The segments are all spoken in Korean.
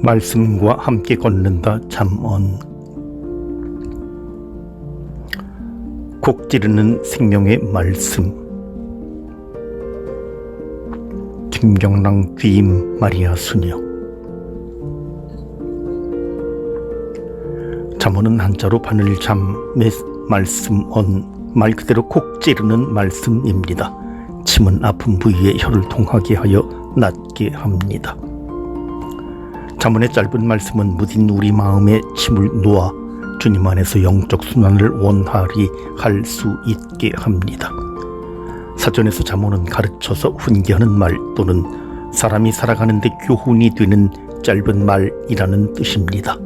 말씀과 함께 걷는다. 잠언. 곡 지르는 생명의 말씀. 김경랑 귀임 마리아 수녀. 잠언은 한자로 바늘잠, 말씀, 말 그대로 곡 지르는 말씀입니다. 침은 아픈 부위에 혀를 통하게 하여 낫게 합니다. 잠언의 짧은 말씀은 무딘 우리 마음에 침을 놓아 주님 안에서 영적 순환을 원활히 할 수 있게 합니다. 사전에서 잠언은 가르쳐서 훈계하는 말 또는 사람이 살아가는 데 교훈이 되는 짧은 말이라는 뜻입니다.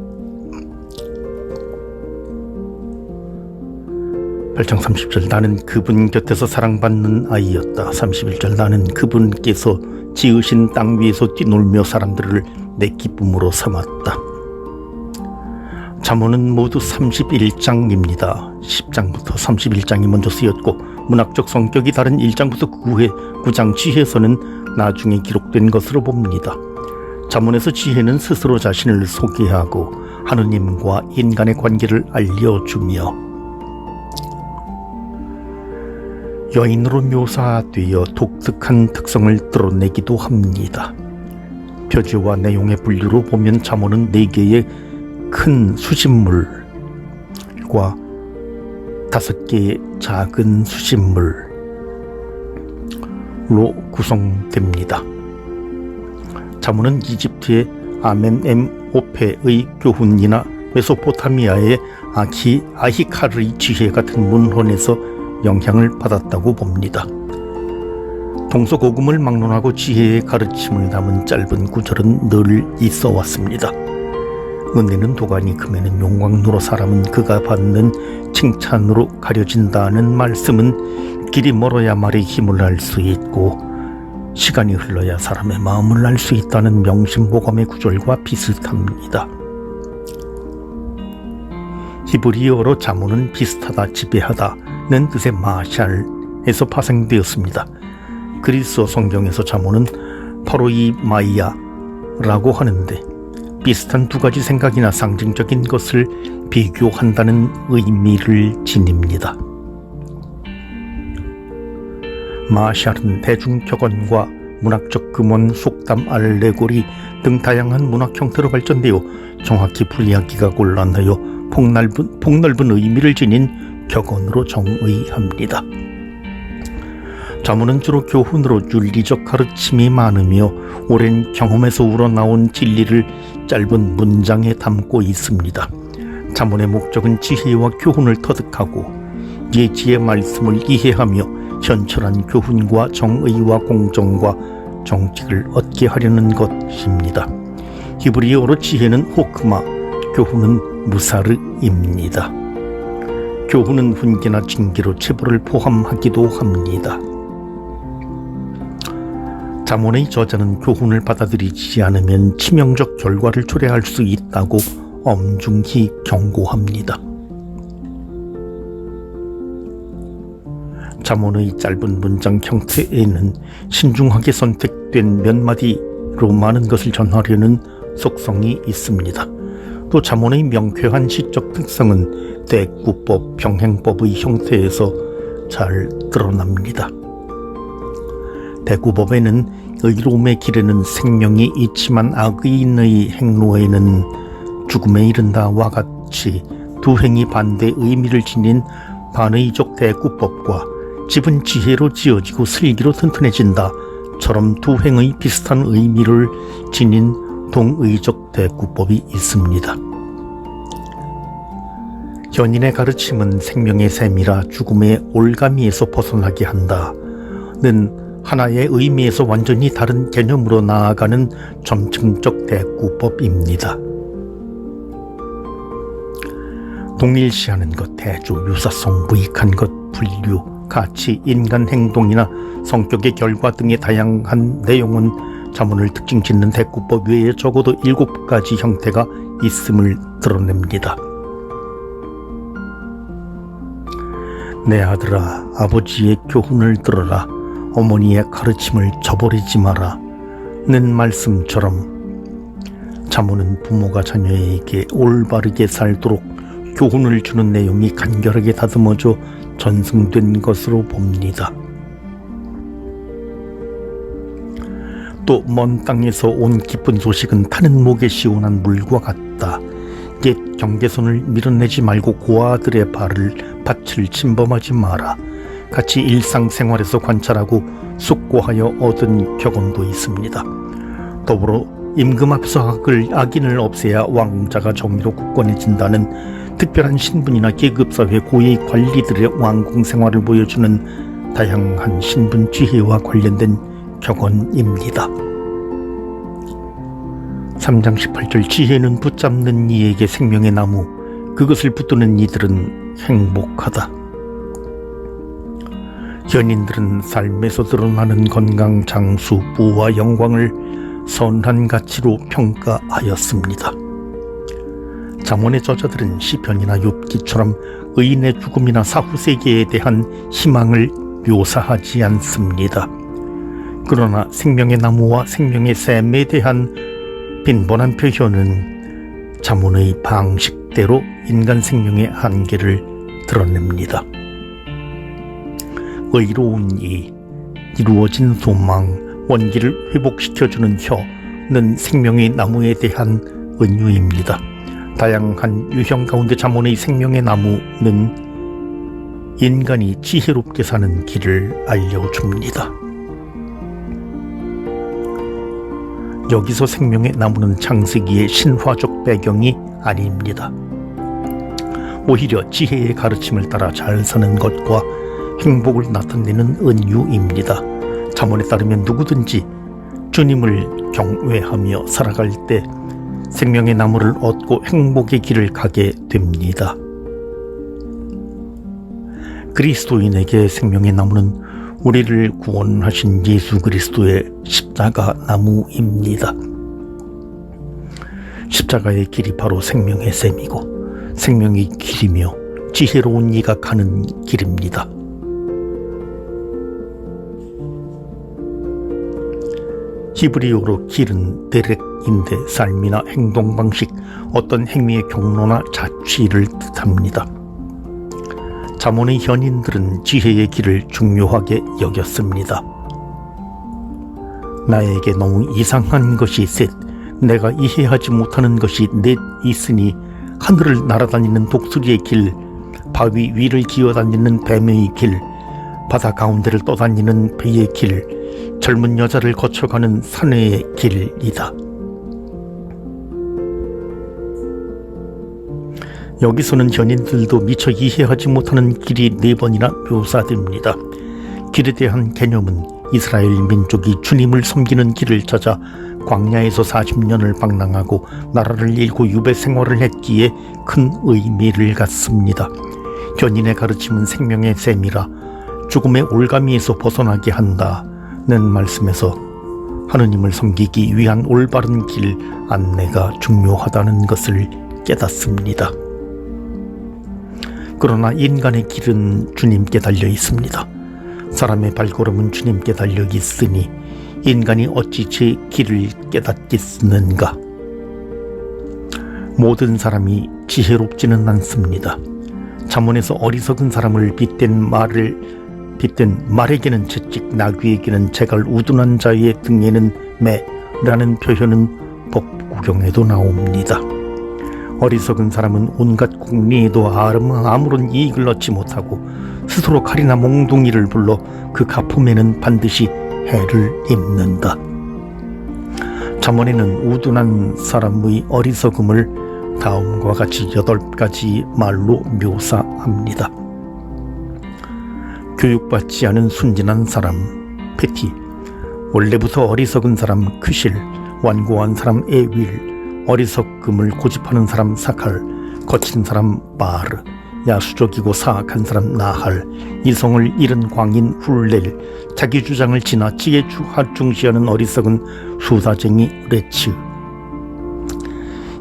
8장 30절 나는 그분 곁에서 사랑받는 아이였다. 31절 나는 그분께서 지으신 땅 위에서 뛰놀며 사람들을 내 기쁨으로 삼았다. 잠언은 모두 31장입니다. 10장부터 31장이 먼저 쓰였고 문학적 성격이 다른 1장부터 9장 지혜서는 나중에 기록된 것으로 봅니다. 잠언에서 지혜는 스스로 자신을 소개하고 하느님과 인간의 관계를 알려주며 여인으로 묘사되어 독특한 특성을 드러내기도 합니다. 표제와 내용의 분류로 보면 잠언은 4개의 큰 수식물과 5개의 작은 수식물로 구성됩니다. 잠언은 이집트의 아멘엠오페의 교훈이나 메소포타미아의 아히카르의 지혜 같은 문헌에서 영향을 받았다고 봅니다. 동서고금을 막론하고 지혜의 가르침을 담은 짧은 구절은 늘 있어 왔습니다. 은혜는 도가니, 금에는 용광로로, 사람은 그가 받는 칭찬으로 가려진다는 말씀은 길이 멀어야 말의 힘을 알 수 있고 시간이 흘러야 사람의 마음을 알 수 있다는 명심보감의 구절과 비슷합니다. 히브리어로 잠언은 비슷하다, 지배하다는 뜻의 마샬에서 파생되었습니다. 그리스어 성경에서 잠언은 파로이마이아라고 하는데 비슷한 두 가지 생각이나 상징적인 것을 비교한다는 의미를 지닙니다. 마샬은 대중격언과 문학적 금원, 속담, 알레고리 등 다양한 문학 형태로 발전되어 정확히 분리하기가 곤란하여 폭넓은 의미를 지닌 격언으로 정의합니다. 잠언은 주로 교훈으로 윤리적 가르침이 많으며 오랜 경험에서 우러나온 진리를 짧은 문장에 담고 있습니다. 잠언의 목적은 지혜와 교훈을 터득하고 예지의 말씀을 이해하며 현철한 교훈과 정의와 공정과 정직을 얻게 하려는 것입니다. 히브리어로 지혜는 호크마, 교훈은 무사르입니다. 교훈은 훈계나 징계로 체벌을 포함하기도 합니다. 잠언의 저자는 교훈을 받아들이지 않으면 치명적 결과를 초래할 수 있다고 엄중히 경고합니다. 잠언의 짧은 문장 형태에는 신중하게 선택된 몇 마디로 많은 것을 전하려는 속성이 있습니다. 또 잠언의 명쾌한 시적 특성은 대구법, 병행법의 형태에서 잘 드러납니다. 대구법에는 의로움의 길에는 생명이 있지만 악의인의 행로에는 죽음에 이른다와 같이 두 행이 반대 의미를 지닌 반의적 대구법과 집은 지혜로 지어지고 슬기로 튼튼해진다처럼 두 행의 비슷한 의미를 지닌 동의적 대구법이 있습니다. 현인의 가르침은 생명의 셈이라 죽음의 올가미에서 벗어나게 한다는 하나의 의미에서 완전히 다른 개념으로 나아가는 점층적 대구법입니다. 동일시하는 것, 대조, 유사성, 무익한 것, 분류, 가치, 인간 행동이나 성격의 결과 등의 다양한 내용은 잠언을 특징 짓는 대구법 외에 적어도 7가지 형태가 있음을 드러냅니다. 내 아들아, 아버지의 교훈을 들어라. 어머니의 가르침을 저버리지 마라 는 말씀처럼 잠언은 부모가 자녀에게 올바르게 살도록 교훈을 주는 내용이 간결하게 다듬어져 전승된 것으로 봅니다. 또 먼 땅에서 온 기쁜 소식은 타는 목에 시원한 물과 같다. 옛 경계선을 밀어내지 말고 고아들의 밭을 침범하지 마라. 같이 일상생활에서 관찰하고 숙고하여 얻은 격언도 있습니다. 더불어 임금 앞서 악인을 없애야 왕자가 정의로 굳건해진다는 특별한 신분이나 계급사회 고위 관리들의 왕궁생활을 보여주는 다양한 신분 지혜와 관련된 격언입니다. 3장 18절 지혜는 붙잡는 이에게 생명의 나무, 그것을 붙드는 이들은 행복하다. 현인들은 삶에서 드러나는 건강, 장수, 부와 영광을 선한 가치로 평가하였습니다. 잠언의 저자들은 시편이나 욥기처럼 의인의 죽음이나 사후세계에 대한 희망을 묘사하지 않습니다. 그러나 생명의 나무와 생명의 샘에 대한 빈번한 표현은 잠언의 방식대로 인간 생명의 한계를 드러냅니다. 의로운 이, 이루어진 소망, 원기를 회복시켜주는 혀는 생명의 나무에 대한 은유입니다. 다양한 유형 가운데 잠언의 생명의 나무는 인간이 지혜롭게 사는 길을 알려줍니다. 여기서 생명의 나무는 창세기의 신화적 배경이 아닙니다. 오히려 지혜의 가르침을 따라 잘 사는 것과 행복을 나타내는 은유입니다. 잠언에 따르면 누구든지 주님을 경외하며 살아갈 때 생명의 나무를 얻고 행복의 길을 가게 됩니다. 그리스도인에게 생명의 나무는 우리를 구원하신 예수 그리스도의 십자가 나무입니다. 십자가의 길이 바로 생명의 샘이고 생명의 길이며 지혜로운 이가 가는 길입니다. 히브리어로 길은 데렉인데 삶이나 행동 방식, 어떤 행위의 경로나 자취를 뜻합니다. 잠언의 현인들은 지혜의 길을 중요하게 여겼습니다. 나에게 너무 이상한 것이 셋, 내가 이해하지 못하는 것이 넷 있으니 하늘을 날아다니는 독수리의 길, 바위 위를 기어다니는 뱀의 길, 바다 가운데를 떠다니는 배의 길, 젊은 여자를 거쳐가는 사내의 길이다. 여기서는 현인들도 미처 이해하지 못하는 길이 4번이나 묘사됩니다. 길에 대한 개념은 이스라엘 민족이 주님을 섬기는 길을 찾아 광야에서 40년을 방랑하고 나라를 잃고 유배 생활을 했기에 큰 의미를 갖습니다. 현인의 가르침은 생명의 샘이라 죽음의 올가미에서 벗어나게 한다는 말씀에서 하느님을 섬기기 위한 올바른 길 안내가 중요하다는 것을 깨닫습니다. 그러나 인간의 길은 주님께 달려 있습니다. 사람의 발걸음은 주님께 달려 있으니 인간이 어찌 제 길을 깨닫겠는가? 모든 사람이 지혜롭지는 않습니다. 잠언에서 어리석은 사람을 빗댄 말에게는 채찍, 나귀에게는 재갈, 우둔한 자의 등에는 매라는 표현은 법구경에도 나옵니다. 어리석은 사람은 온갖 궁리에도 아무런 이익을 얻지 못하고 스스로 칼이나 몽둥이를 불러 그 가품에는 반드시 해를 입는다. 잠언에는 우둔한 사람의 어리석음을 다음과 같이 8가지 말로 묘사합니다. 교육받지 않은 순진한 사람 페티, 원래부터 어리석은 사람 크실, 완고한 사람 에윌, 어리석음을 고집하는 사람 사칼, 거친 사람 바르, 야수적이고 사악한 사람 나할, 이성을 잃은 광인 훌렐, 자기 주장을 지나치게 중시하는 어리석은 수다쟁이 레츠.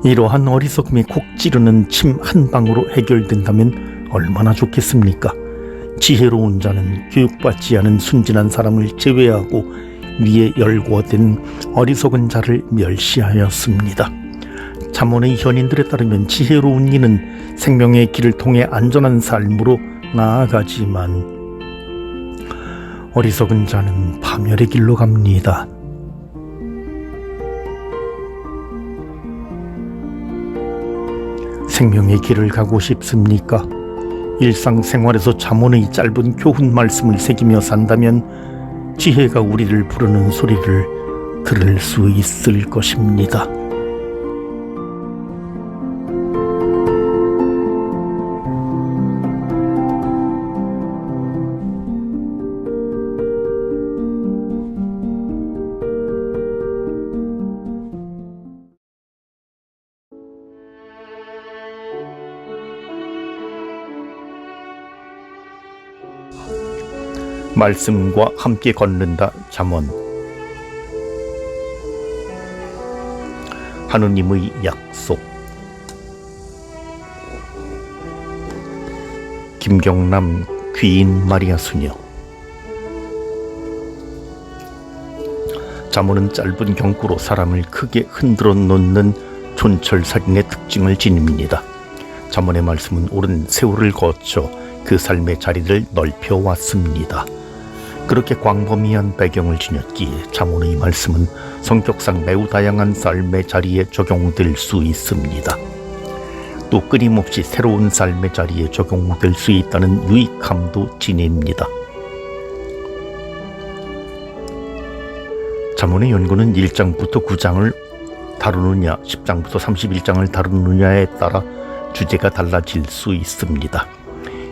이러한 어리석음이 콕 찌르는 침 한 방으로 해결된다면 얼마나 좋겠습니까? 지혜로운 자는 교육받지 않은 순진한 사람을 제외하고 위에 열거된 어리석은 자를 멸시하였습니다. 잠언의 현인들에 따르면 지혜로운 이는 생명의 길을 통해 안전한 삶으로 나아가지만 어리석은 자는 파멸의 길로 갑니다. 생명의 길을 가고 싶습니까? 일상생활에서 잠언의 짧은 교훈 말씀을 새기며 산다면 지혜가 우리를 부르는 소리를 들을 수 있을 것입니다. 말씀과 함께 걷는다. 잠언. 하느님의 약속. 김경남 귀인 마리아 수녀. 잠언은 짧은 경구로 사람을 크게 흔들어 놓는 촌철살인의 특징을 지닙니다. 잠언의 말씀은 오랜 세월을 거쳐 그 삶의 자리를 넓혀왔습니다. 그렇게 광범위한 배경을 지녔기에 잠언의 말씀은 성격상 매우 다양한 삶의 자리에 적용될 수 있습니다. 또 끊임없이 새로운 삶의 자리에 적용될 수 있다는 유익함도 지닙니다. 잠언의 연구는 1장부터 9장을 다루느냐, 10장부터 31장을 다루느냐에 따라 주제가 달라질 수 있습니다.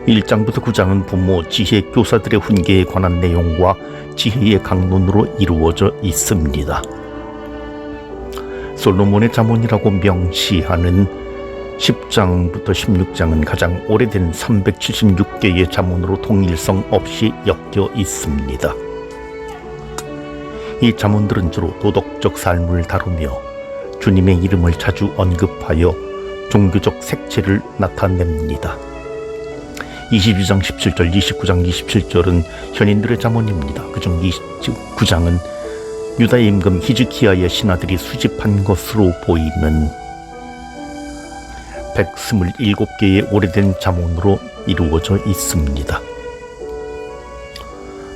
1장부터 9장은 부모, 지혜, 교사들의 훈계에 관한 내용과 지혜의 강론으로 이루어져 있습니다. 솔로몬의 잠언이라고 명시하는 10장부터 16장은 가장 오래된 376개의 잠언으로 통일성 없이 엮여 있습니다. 이 잠언들은 주로 도덕적 삶을 다루며 주님의 이름을 자주 언급하여 종교적 색채를 나타냅니다. 22장 17절, 29장 27절은 현인들의 잠언입니다. 그중 29장은 유다의 임금 히즈키야의 신하들이 수집한 것으로 보이는 127개의 오래된 잠언으로 이루어져 있습니다.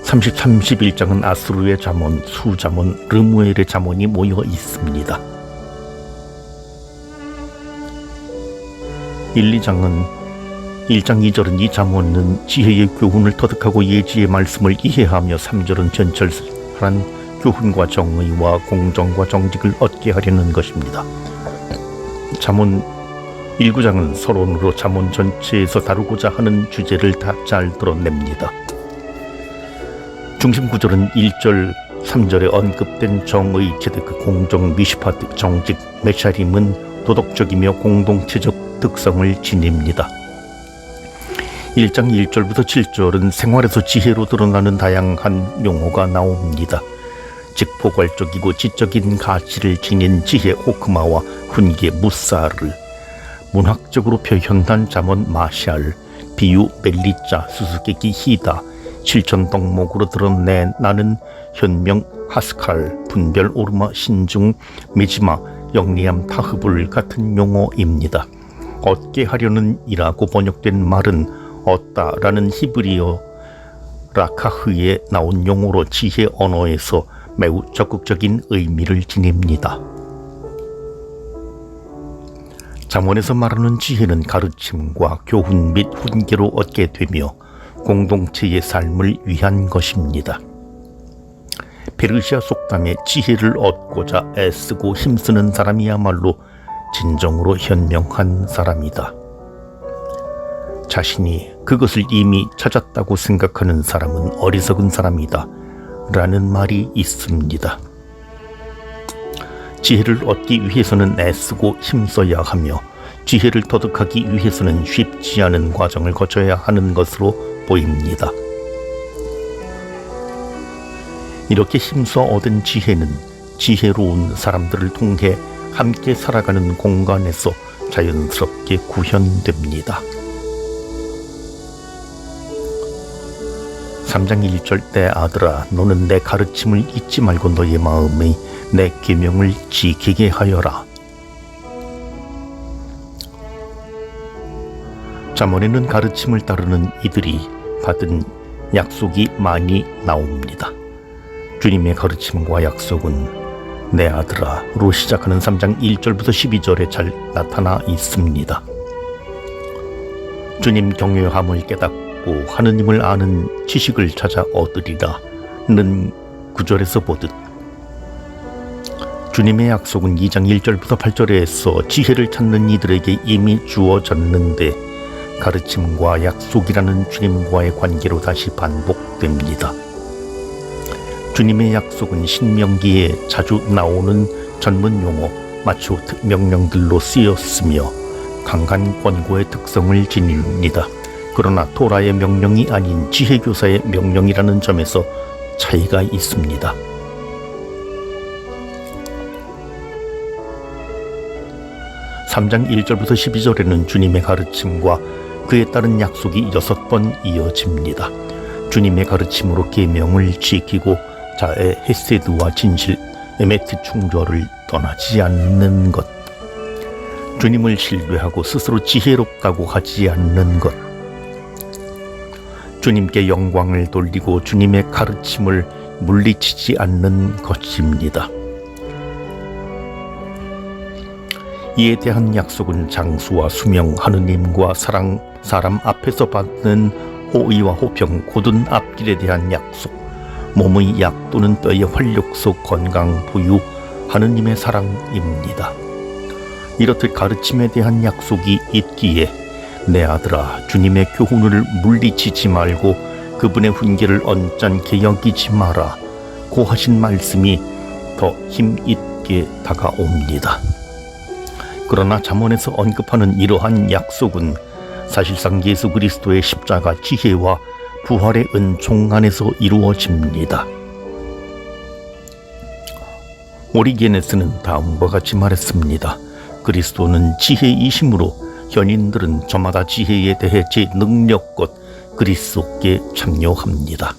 31장은 아수르의 잠언, 수잠언, 르무엘의 잠언이 모여 있습니다. 1장 2절은 이 잠언은 지혜의 교훈을 터득하고 예지의 말씀을 이해하며 3절은 전철한 교훈과 정의와 공정과 정직을 얻게 하려는 것입니다. 잠언 1구장은 서론으로 잠언 전체에서 다루고자 하는 주제를 다 잘 드러냅니다. 중심 구절은 1절, 3절에 언급된 정의, 제데크, 공정, 미시파트, 정직, 메샤림은 도덕적이며 공동체적 특성을 지닙니다. 1장 1절부터 7절은 생활에서 지혜로 드러나는 다양한 용어가 나옵니다. 즉 포괄적이고 지적인 가치를 지닌 지혜 호크마와 훈계 무사를, 문학적으로 표현한 잠언 마샬, 비유 멜리자, 수수께끼 히다, 실천 덕목으로 드러내나는 현명 하스칼, 분별 오르마 신중, 메지마, 영리함 타흐불 같은 용어입니다. 얻게 하려는 이라고 번역된 말은 얻다라는 히브리어 라카흐에 나온 용어로 지혜 언어에서 매우 적극적인 의미를 지닙니다. 잠언에서 말하는 지혜는 가르침과 교훈 및 훈계로 얻게 되며 공동체의 삶을 위한 것입니다. 페르시아 속담에 지혜를 얻고자 애쓰고 힘쓰는 사람이야말로 진정으로 현명한 사람이다. 자신이 그것을 이미 찾았다고 생각하는 사람은 어리석은 사람이다 라는 말이 있습니다. 지혜를 얻기 위해서는 애쓰고 힘써야 하며 지혜를 터득하기 위해서는 쉽지 않은 과정을 거쳐야 하는 것으로 보입니다. 이렇게 힘써 얻은 지혜는 지혜로운 사람들을 통해 함께 살아가는 공간에서 자연스럽게 구현됩니다. 3장 1절 내 아들아 너는 내 가르침을 잊지 말고 너의 마음에 내 계명을 지키게 하여라. 잠언에는 가르침을 따르는 이들이 받은 약속이 많이 나옵니다. 주님의 가르침과 약속은 내 아들아로 시작하는 3장 1절부터 12절에 잘 나타나 있습니다. 주님 경외함을 깨닫고 하느님을 아는 지식을 찾아 얻으리라는 구절에서 보듯 주님의 약속은 2장 1절부터 8절에서 지혜를 찾는 이들에게 이미 주어졌는데 가르침과 약속이라는 주님과의 관계로 다시 반복됩니다. 주님의 약속은 신명기에 자주 나오는 전문 용어 마초 명령들로 쓰였으며 강간 권고의 특성을 지닙니다. 그러나 토라의 명령이 아닌 지혜교사의 명령이라는 점에서 차이가 있습니다. (3장 1절부터 12절에는) 주님의 가르침과 그에 따른 약속이 6번 이어집니다. 주님의 가르침으로 계명을 지키고 자의 헤세드와 진실, 에메트 충조를 떠나지 않는 것, 주님을 신뢰하고 스스로 지혜롭다고 하지 않는 것, 주님께 영광을 돌리고 주님의 가르침을 물리치지 않는 것입니다. 이에 대한 약속은 장수와 수명, 하느님과 사랑, 사람 앞에서 받는 호의와 호평, 곧은 앞길에 대한 약속, 몸의 약 또는 뼈의 활력소, 건강, 부유, 하느님의 사랑입니다. 이렇듯 가르침에 대한 약속이 있기에 내 아들아 주님의 교훈을 물리치지 말고 그분의 훈계를 언짢게 여기지 마라 고 하신 말씀이 더 힘있게 다가옵니다. 그러나 잠언에서 언급하는 이러한 약속은 사실상 예수 그리스도의 십자가 지혜와 부활의 은총 안에서 이루어집니다. 오리게네스는 다음과 같이 말했습니다. 그리스도는 지혜이심으로 현인들은 저마다 지혜에 대해 제 능력껏 그리스도께 참여합니다.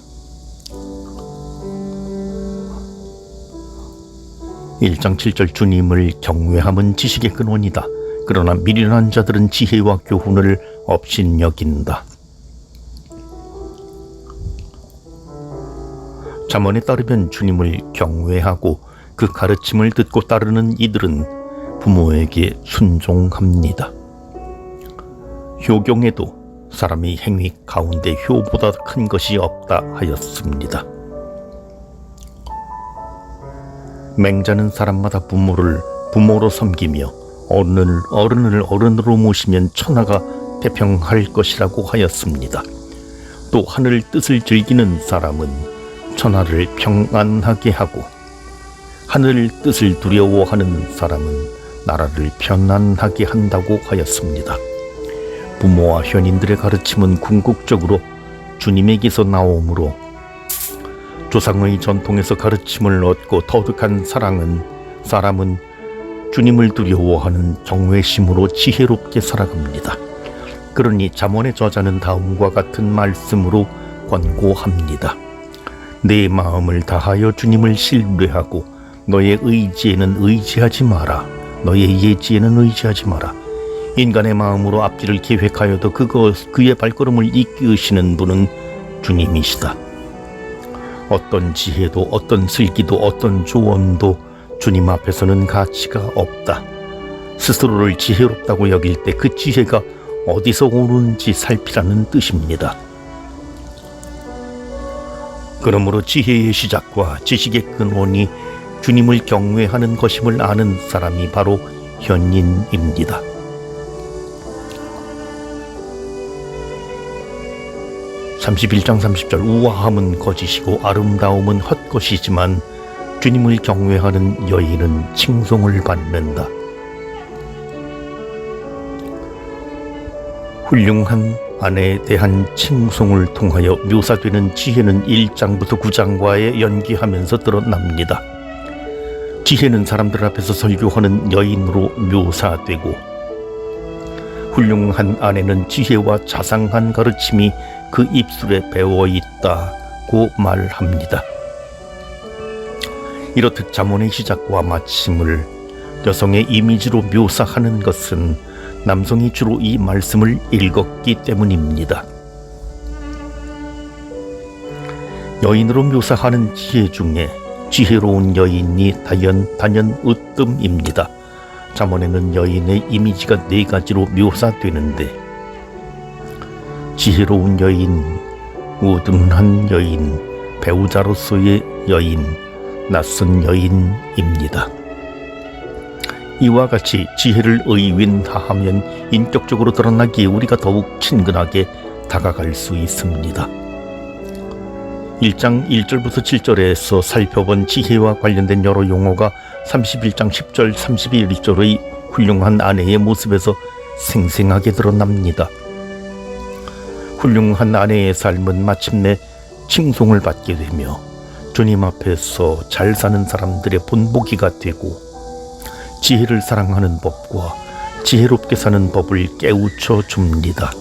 1장 7절 주님을 경외함은 지식의 근원이다. 그러나 미련한 자들은 지혜와 교훈을 업신여긴다. 잠언에 따르면 주님을 경외하고 그 가르침을 듣고 따르는 이들은 부모에게 순종합니다. 효경에도 사람의 행위 가운데 효보다 큰 것이 없다 하였습니다. 맹자는 사람마다 부모를 부모로 섬기며 어른을 어른으로 모시면 천하가 태평할 것이라고 하였습니다. 또 하늘 뜻을 즐기는 사람은 천하를 평안하게 하고 하늘 뜻을 두려워하는 사람은 나라를 편안하게 한다고 하였습니다. 부모와 현인들의 가르침은 궁극적으로 주님에게서 나오므로 조상의 전통에서 가르침을 얻고 터득한 사람은 주님을 두려워하는 경외심으로 지혜롭게 살아갑니다. 그러니 잠언의 저자는 다음과 같은 말씀으로 권고합니다. 내 마음을 다하여 주님을 신뢰하고 너의 의지에는 의지하지 마라. 너의 예지에는 의지하지 마라. 인간의 마음으로 앞길을 계획하여도 그의 발걸음을 이끄시는 분은 주님이시다. 어떤 지혜도 어떤 슬기도 어떤 조언도 주님 앞에서는 가치가 없다. 스스로를 지혜롭다고 여길 때 그 지혜가 어디서 오는지 살피라는 뜻입니다. 그러므로 지혜의 시작과 지식의 근원이 주님을 경외하는 것임을 아는 사람이 바로 현인입니다. (31장 30절) 우아함은 거짓이고 아름다움은 헛것이지만 주님을 경외하는 여인은 칭송을 받는다. 훌륭한 아내에 대한 칭송을 통하여 묘사되는 지혜는 1장부터 9장과의 연기하면서 드러납니다. 지혜는 사람들 앞에서 설교하는 여인으로 묘사되고 훌륭한 아내는 지혜와 자상한 가르침이 그 입술에 배어있다고 말합니다. 이렇듯 잠언의 시작과 마침을 여성의 이미지로 묘사하는 것은 남성이 주로 이 말씀을 읽었기 때문입니다. 여인으로 묘사하는 지혜 중에 지혜로운 여인이 단연 으뜸입니다. 잠언에는 여인의 이미지가 4가지로 묘사되는데 지혜로운 여인, 우둔한 여인, 배우자로서의 여인, 낯선 여인입니다. 이와 같이 지혜를 의윈하하면 인격적으로 드러나기에 우리가 더욱 친근하게 다가갈 수 있습니다. 1장 1절부터 7절에서 살펴본 지혜와 관련된 여러 용어가 31장 10절 31절의 훌륭한 아내의 모습에서 생생하게 드러납니다. 훌륭한 아내의 삶은 마침내 칭송을 받게 되며 주님 앞에서 잘 사는 사람들의 본보기가 되고 지혜를 사랑하는 법과 지혜롭게 사는 법을 깨우쳐 줍니다.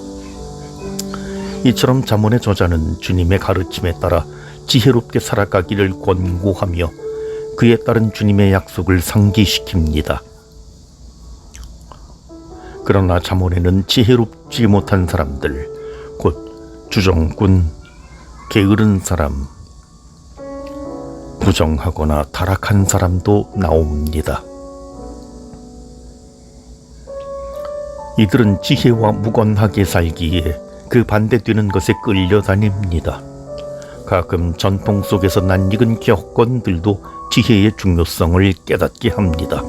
이처럼 잠언의 저자는 주님의 가르침에 따라 지혜롭게 살아가기를 권고하며 그에 따른 주님의 약속을 상기시킵니다. 그러나 잠언에는 지혜롭지 못한 사람들, 곧 주정꾼, 게으른 사람, 부정하거나 타락한 사람도 나옵니다. 이들은 지혜와 무관하게 살기에 그 반대되는 것에 끌려다닙니다. 가끔 전통 속에서 낯익은 격언들도 지혜의 중요성을 깨닫게 합니다.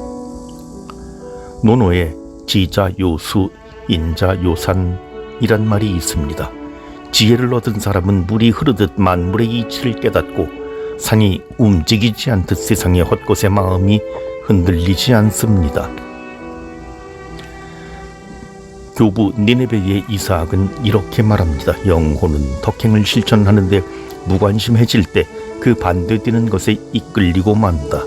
논어에 지자 요수, 인자 요산이란 말이 있습니다. 지혜를 얻은 사람은 물이 흐르듯 만물의 이치를 깨닫고 산이 움직이지 않듯 세상의 헛것에 마음이 흔들리지 않습니다. 교부 니네베의 이삭은 이렇게 말합니다. 영혼은 덕행을 실천하는데 무관심해질 때 그 반대되는 것에 이끌리고 만다.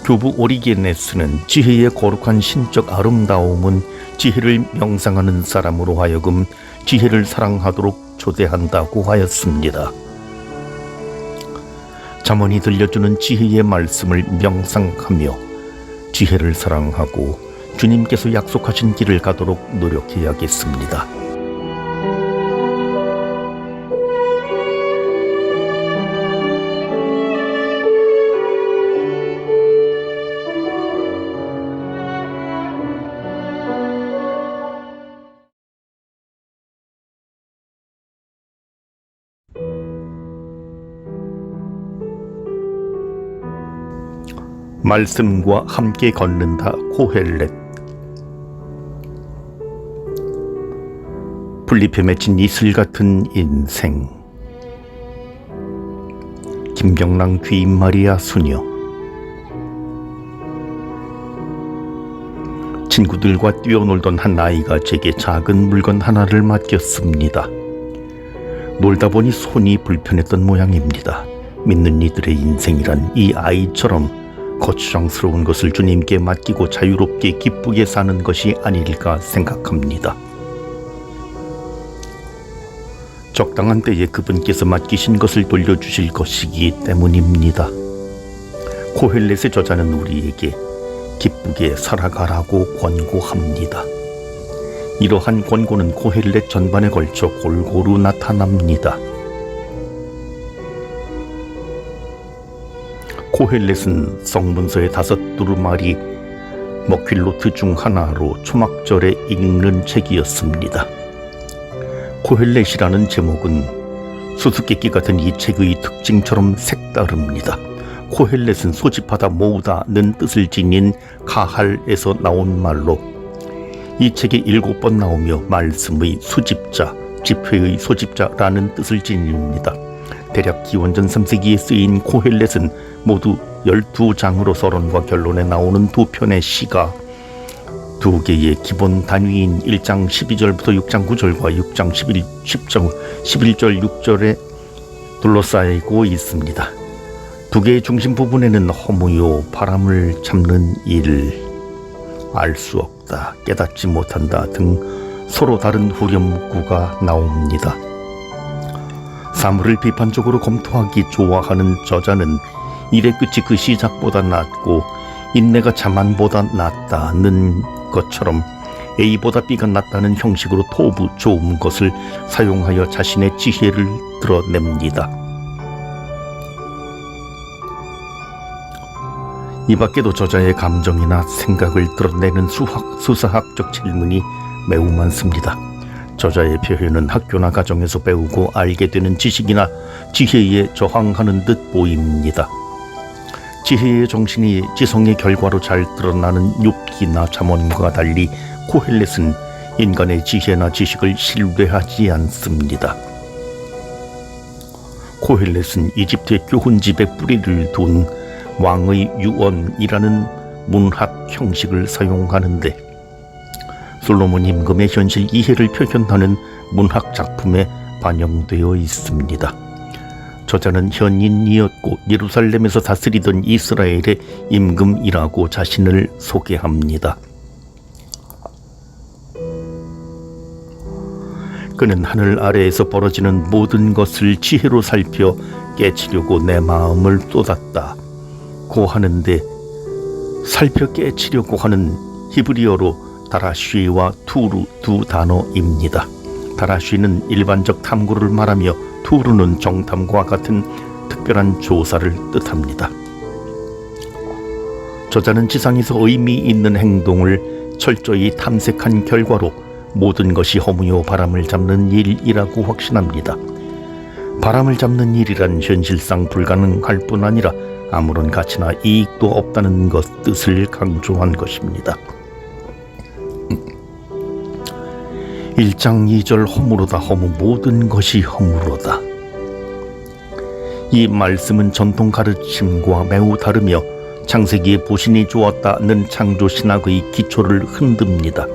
교부 오리게네스는 지혜의 거룩한 신적 아름다움은 지혜를 명상하는 사람으로 하여금 지혜를 사랑하도록 초대한다고 하였습니다. 잠언이 들려주는 지혜의 말씀을 명상하며 지혜를 사랑하고 주님께서 약속하신 길을 가도록 노력해야겠습니다. 말씀과 함께 걷는다. 코헬렛. 풀잎에 맺힌 이슬 같은 인생. 김경랑 귀인 마리아 수녀. 친구들과 뛰어놀던 한 아이가 제게 작은 물건 하나를 맡겼습니다. 놀다 보니 손이 불편했던 모양입니다. 믿는 이들의 인생이란 이 아이처럼 거추장스러운 것을 주님께 맡기고 자유롭게 기쁘게 사는 것이 아닐까 생각합니다. 적당한 때에 그분께서 맡기신 것을 돌려주실 것이기 때문입니다. 코헬렛의 저자는 우리에게 기쁘게 살아가라고 권고합니다. 이러한 권고는 코헬렛 전반에 걸쳐 골고루 나타납니다. 코헬렛은 성문서의 5 두루마리 머퀼로트 중 하나로 초막절에 읽는 책이었습니다. 코헬렛이라는 제목은 수수께끼 같은 이 책의 특징처럼 색다릅니다. 코헬렛은 소집하다 모으다는 뜻을 지닌 가할에서 나온 말로 이 책에 7번 나오며 말씀의 수집자, 집회의 소집자라는 뜻을 지닙니다. 대략 기원전 3세기에 쓰인 코헬렛은 모두 12장으로 서론과 결론에 나오는 2편의 시가 2개의 기본 단위인 1장 12절부터 6장 9절과 6장 11절 6절에 둘러싸이고 있습니다. 2개의 중심 부분에는 허무요, 바람을 잡는 일, 알 수 없다, 깨닫지 못한다 등 서로 다른 후렴구가 나옵니다. 사물을 비판적으로 검토하기 좋아하는 저자는 일의 끝이 그 시작보다 낮고 인내가 자만보다 낫다는 것처럼 A보다 B가 낫다는 형식으로 토부 좋은 것을 사용하여 자신의 지혜를 드러냅니다. 이 밖에도 저자의 감정이나 생각을 드러내는 수사학적 질문이 매우 많습니다. 저자의 표현은 학교나 가정에서 배우고 알게 되는 지식이나 지혜에 저항하는 듯 보입니다. 지혜의 정신이 지성의 결과로 잘 드러나는 욥기나 잠언과 달리 코헬렛은 인간의 지혜나 지식을 신뢰하지 않습니다. 코헬렛은 이집트의 교훈집에 뿌리를 둔 왕의 유언이라는 문학 형식을 사용하는데 솔로몬 임금의 현실 이해를 표현하는 문학 작품에 반영되어 있습니다. 저자는 현인이었고 예루살렘에서 다스리던 이스라엘의 임금이라고 자신을 소개합니다. 그는 하늘 아래에서 벌어지는 모든 것을 지혜로 살펴 깨치려고 내 마음을 쏟았다고 하는데, 살펴 깨치려고 하는 히브리어로 다라쉬와 투루 두 단어입니다. 다라쉬는 일반적 탐구를 말하며 투루는 정탐과 같은 특별한 조사를 뜻합니다. 저자는 지상에서 의미 있는 행동을 철저히 탐색한 결과로 모든 것이 허무요 바람을 잡는 일이라고 확신합니다. 바람을 잡는 일이란 현실상 불가능할 뿐 아니라 아무런 가치나 이익도 없다는 뜻을 강조한 것입니다. 1장 2절 허무로다 허무 모든 것이 허무로다. 이 말씀은 전통 가르침과 매우 다르며 창세기에 보신이 주었다는 창조 신학의 기초를 흔듭니다.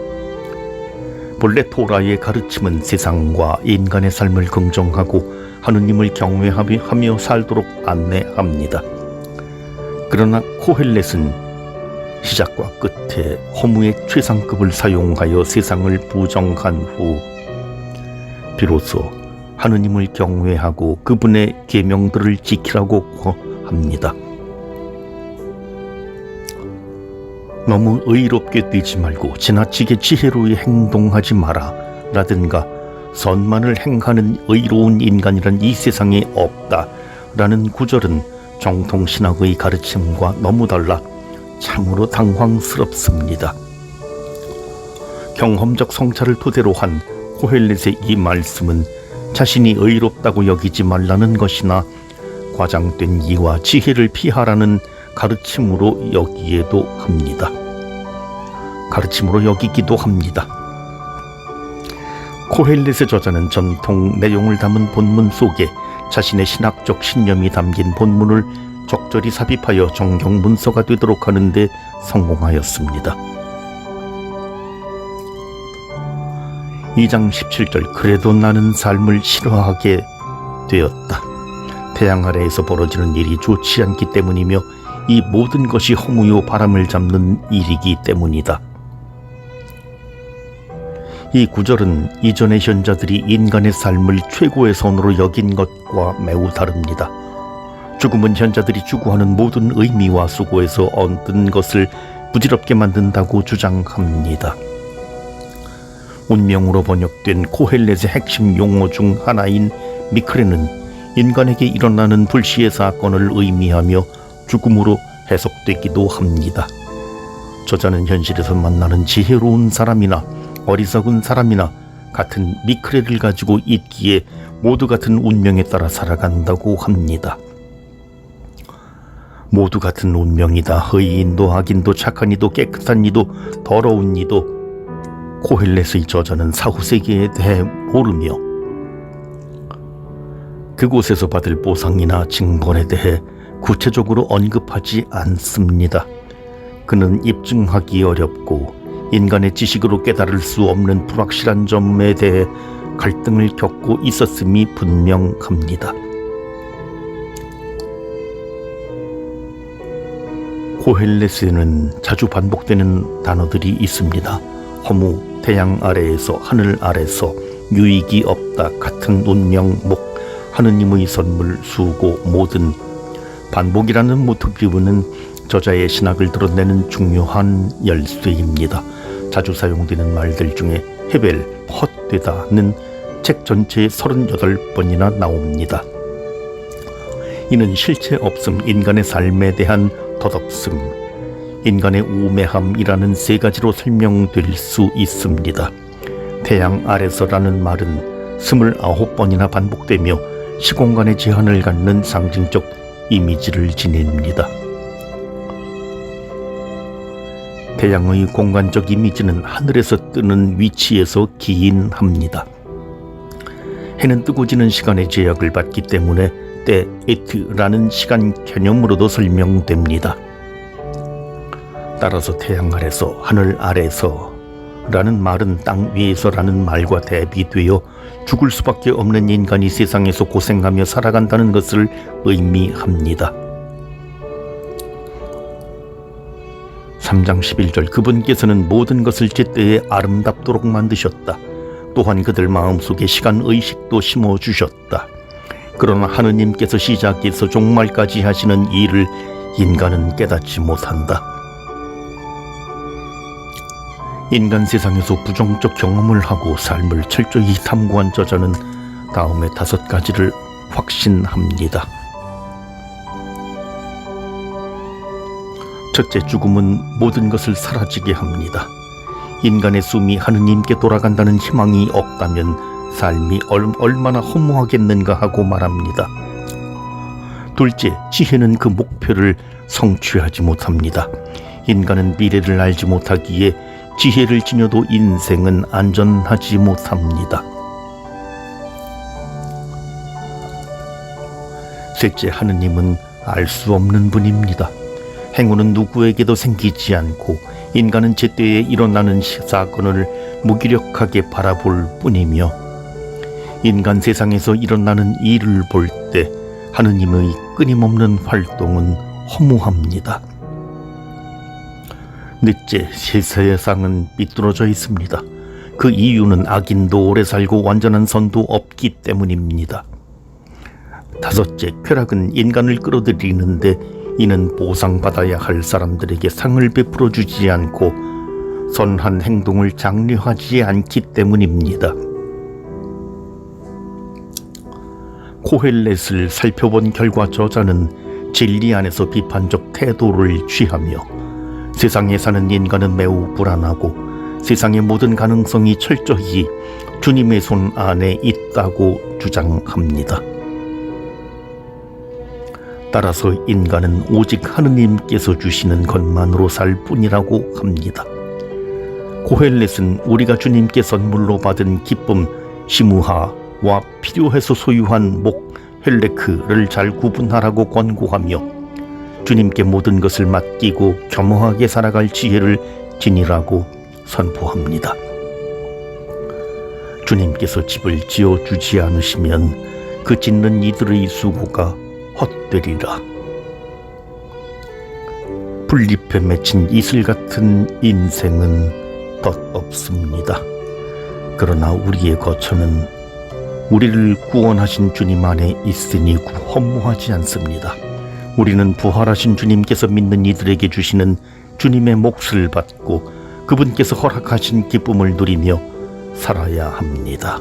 본래 토라의 가르침은 세상과 인간의 삶을 긍정하고 하느님을 경외하며 살도록 안내합니다. 그러나 코헬렛은 시작과 끝에 허무의 최상급을 사용하여 세상을 부정한 후 비로소 하느님을 경외하고 그분의 계명들을 지키라고 합니다. 너무 의롭게 되지 말고 지나치게 지혜로이 행동하지 마라 라든가 선만을 행하는 의로운 인간이란 이 세상에 없다 라는 구절은 정통신학의 가르침과 너무 달라 참으로 당황스럽습니다. 경험적 성찰을 토대로 한 코헬렛의 이 말씀은 자신이 의롭다고 여기지 말라는 것이나 과장된 이와 지혜를 피하라는 가르침으로 여기기도 합니다. 코헬렛의 저자는 전통 내용을 담은 본문 속에 자신의 신학적 신념이 담긴 본문을 적절히 삽입하여 정경 문서가 되도록 하는 데 성공하였습니다. 2장 17절 그래도 나는 삶을 싫어하게 되었다. 태양 아래에서 벌어지는 일이 좋지 않기 때문이며 이 모든 것이 허무요 바람을 잡는 일이기 때문이다. 이 구절은 이전의 현자들이 인간의 삶을 최고의 선으로 여긴 것과 매우 다릅니다. 죽음은 현자들이 추구하는 모든 의미와 수고에서 얻은 것을 부질없게 만든다고 주장합니다. 운명으로 번역된 코헬렛의 핵심 용어 중 하나인 미크레는 인간에게 일어나는 불시의 사건을 의미하며 죽음으로 해석되기도 합니다. 저자는 현실에서 만나는 지혜로운 사람이나 어리석은 사람이나 같은 미크레를 가지고 있기에 모두 같은 운명에 따라 살아간다고 합니다. 모두 같은 운명이다. 의인도 악인도 착한 이도 깨끗한 이도 더러운 이도 코헬렛의 저자는 사후세계에 대해 모르며 그곳에서 받을 보상이나 징벌에 대해 구체적으로 언급하지 않습니다. 그는 입증하기 어렵고 인간의 지식으로 깨달을 수 없는 불확실한 점에 대해 갈등을 겪고 있었음이 분명합니다. 코헬렛에는 자주 반복되는 단어들이 있습니다. 허무, 태양 아래에서, 하늘 아래서, 유익이 없다, 같은 운명, 목, 하느님의 선물, 수고, 모든. 반복이라는 모티브는 저자의 신학을 드러내는 중요한 열쇠입니다. 자주 사용되는 말들 중에 헤벨, 헛되다는 책 전체에 38번이나 나옵니다. 이는 실체 없음, 인간의 삶에 대한 덧없음, 인간의 우매함이라는 세 가지로 설명될 수 있습니다. 태양 아래서라는 말은 29번이나 반복되며 시공간의 제한을 갖는 상징적 이미지를 지닙니다. 태양의 공간적 이미지는 하늘에서 뜨는 위치에서 기인합니다. 해는 뜨고 지는 시간의 제약을 받기 때문에 때 에트라는 시간 개념으로도 설명됩니다. 따라서 태양 아래서, 하늘 아래서 라는 말은 땅 위에서라는 말과 대비되어 죽을 수밖에 없는 인간이 세상에서 고생하며 살아간다는 것을 의미합니다. 3장 11절 그분께서는 모든 것을 제때에 아름답도록 만드셨다. 또한 그들 마음속에 시간의식도 심어주셨다. 그러나 하느님께서 시작해서 종말까지 하시는 일을 인간은 깨닫지 못한다. 인간 세상에서 부정적 경험을 하고 삶을 철저히 탐구한 저자는 다음에 5가지를 확신합니다. 첫째, 죽음은 모든 것을 사라지게 합니다. 인간의 숨이 하느님께 돌아간다는 희망이 없다면 삶이 얼마나 허무하겠는가 하고 말합니다. 둘째, 지혜는 그 목표를 성취하지 못합니다. 인간은 미래를 알지 못하기에 지혜를 지녀도 인생은 안전하지 못합니다. 셋째, 하느님은 알 수 없는 분입니다. 행운은 누구에게도 생기지 않고 인간은 제때에 일어나는 사건을 무기력하게 바라볼 뿐이며 인간 세상에서 일어나는 일을 볼 때 하느님의 끊임없는 활동은 허무합니다. 넷째, 세상은 삐뚤어져 있습니다. 그 이유는 악인도 오래 살고 완전한 선도 없기 때문입니다. 다섯째, 쾌락은 인간을 끌어들이는데 이는 보상받아야 할 사람들에게 상을 베풀어 주지 않고 선한 행동을 장려하지 않기 때문입니다. 코헬렛을 살펴본 결과 저자는 진리 안에서 비판적 태도를 취하며 세상에 사는 인간은 매우 불안하고 세상의 모든 가능성이 철저히 주님의 손 안에 있다고 주장합니다. 따라서 인간은 오직 하느님께서 주시는 것만으로 살 뿐이라고 합니다. 고헬렛은 우리가 주님께 선물로 받은 기쁨 시무하와 필요해서 소유한 목 헬레크를 잘 구분하라고 권고하며 주님께 모든 것을 맡기고 겸허하게 살아갈 지혜를 지니라고 선포합니다. 주님께서 집을 지어주지 않으시면 그 짓는 이들의 수고가 헛되리라. 풀잎에 맺힌 이슬 같은 인생은 덧없습니다. 그러나 우리의 거처는 우리를 구원하신 주님 안에 있으니 허무하지 않습니다. 우리는 부활하신 주님께서 믿는 이들에게 주시는 주님의 몫을 받고 그분께서 허락하신 기쁨을 누리며 살아야 합니다.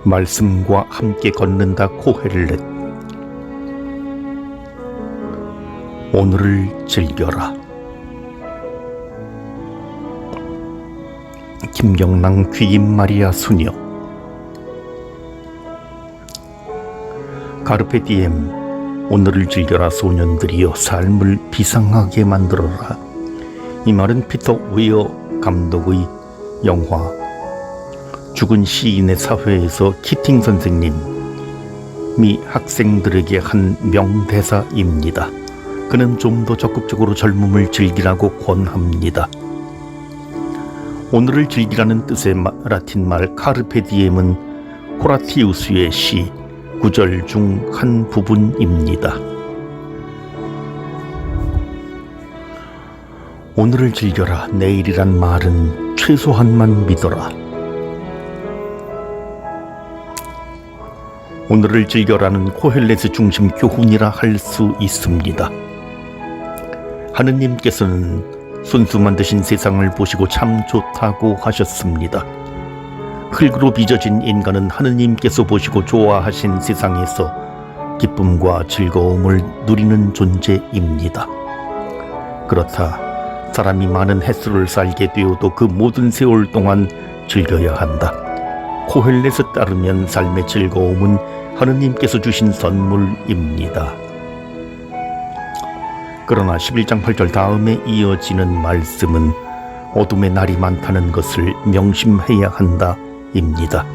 말씀과 함께 걷는다. 코헬렛. 오늘을 즐겨라. 김경랑 귀인 마리아 수녀. 카르페 디엠. 오늘을 즐겨라 소년들이여 삶을 비상하게 만들어라. 이 말은 피터 웨어 감독의 영화 죽은 시인의 사회에서 키팅 선생님이 학생들에게 한 명대사입니다. 그는 좀 더 적극적으로 젊음을 즐기라고 권합니다. 오늘을 즐기라는 뜻의 라틴 말 카르페 디엠은 호라티우스의 시 9절 중 한 부분입니다. 오늘을 즐겨라. 내일이란 말은 최소한만 믿어라. 오늘을 즐겨라는 코헬렛의 중심 교훈이라 할 수 있습니다. 하느님께서는 손수 만드신 세상을 보시고 참 좋다고 하셨습니다. 흙으로 빚어진 인간은 하느님께서 보시고 좋아하신 세상에서 기쁨과 즐거움을 누리는 존재입니다. 그렇다. 사람이 많은 햇수를 살게 되어도 그 모든 세월 동안 즐겨야 한다. 코헬렛에 따르면 삶의 즐거움은 하느님께서 주신 선물입니다. 그러나 11장 8절 다음에 이어지는 말씀은 어둠의 날이 많다는 것을 명심해야 한다 입니다.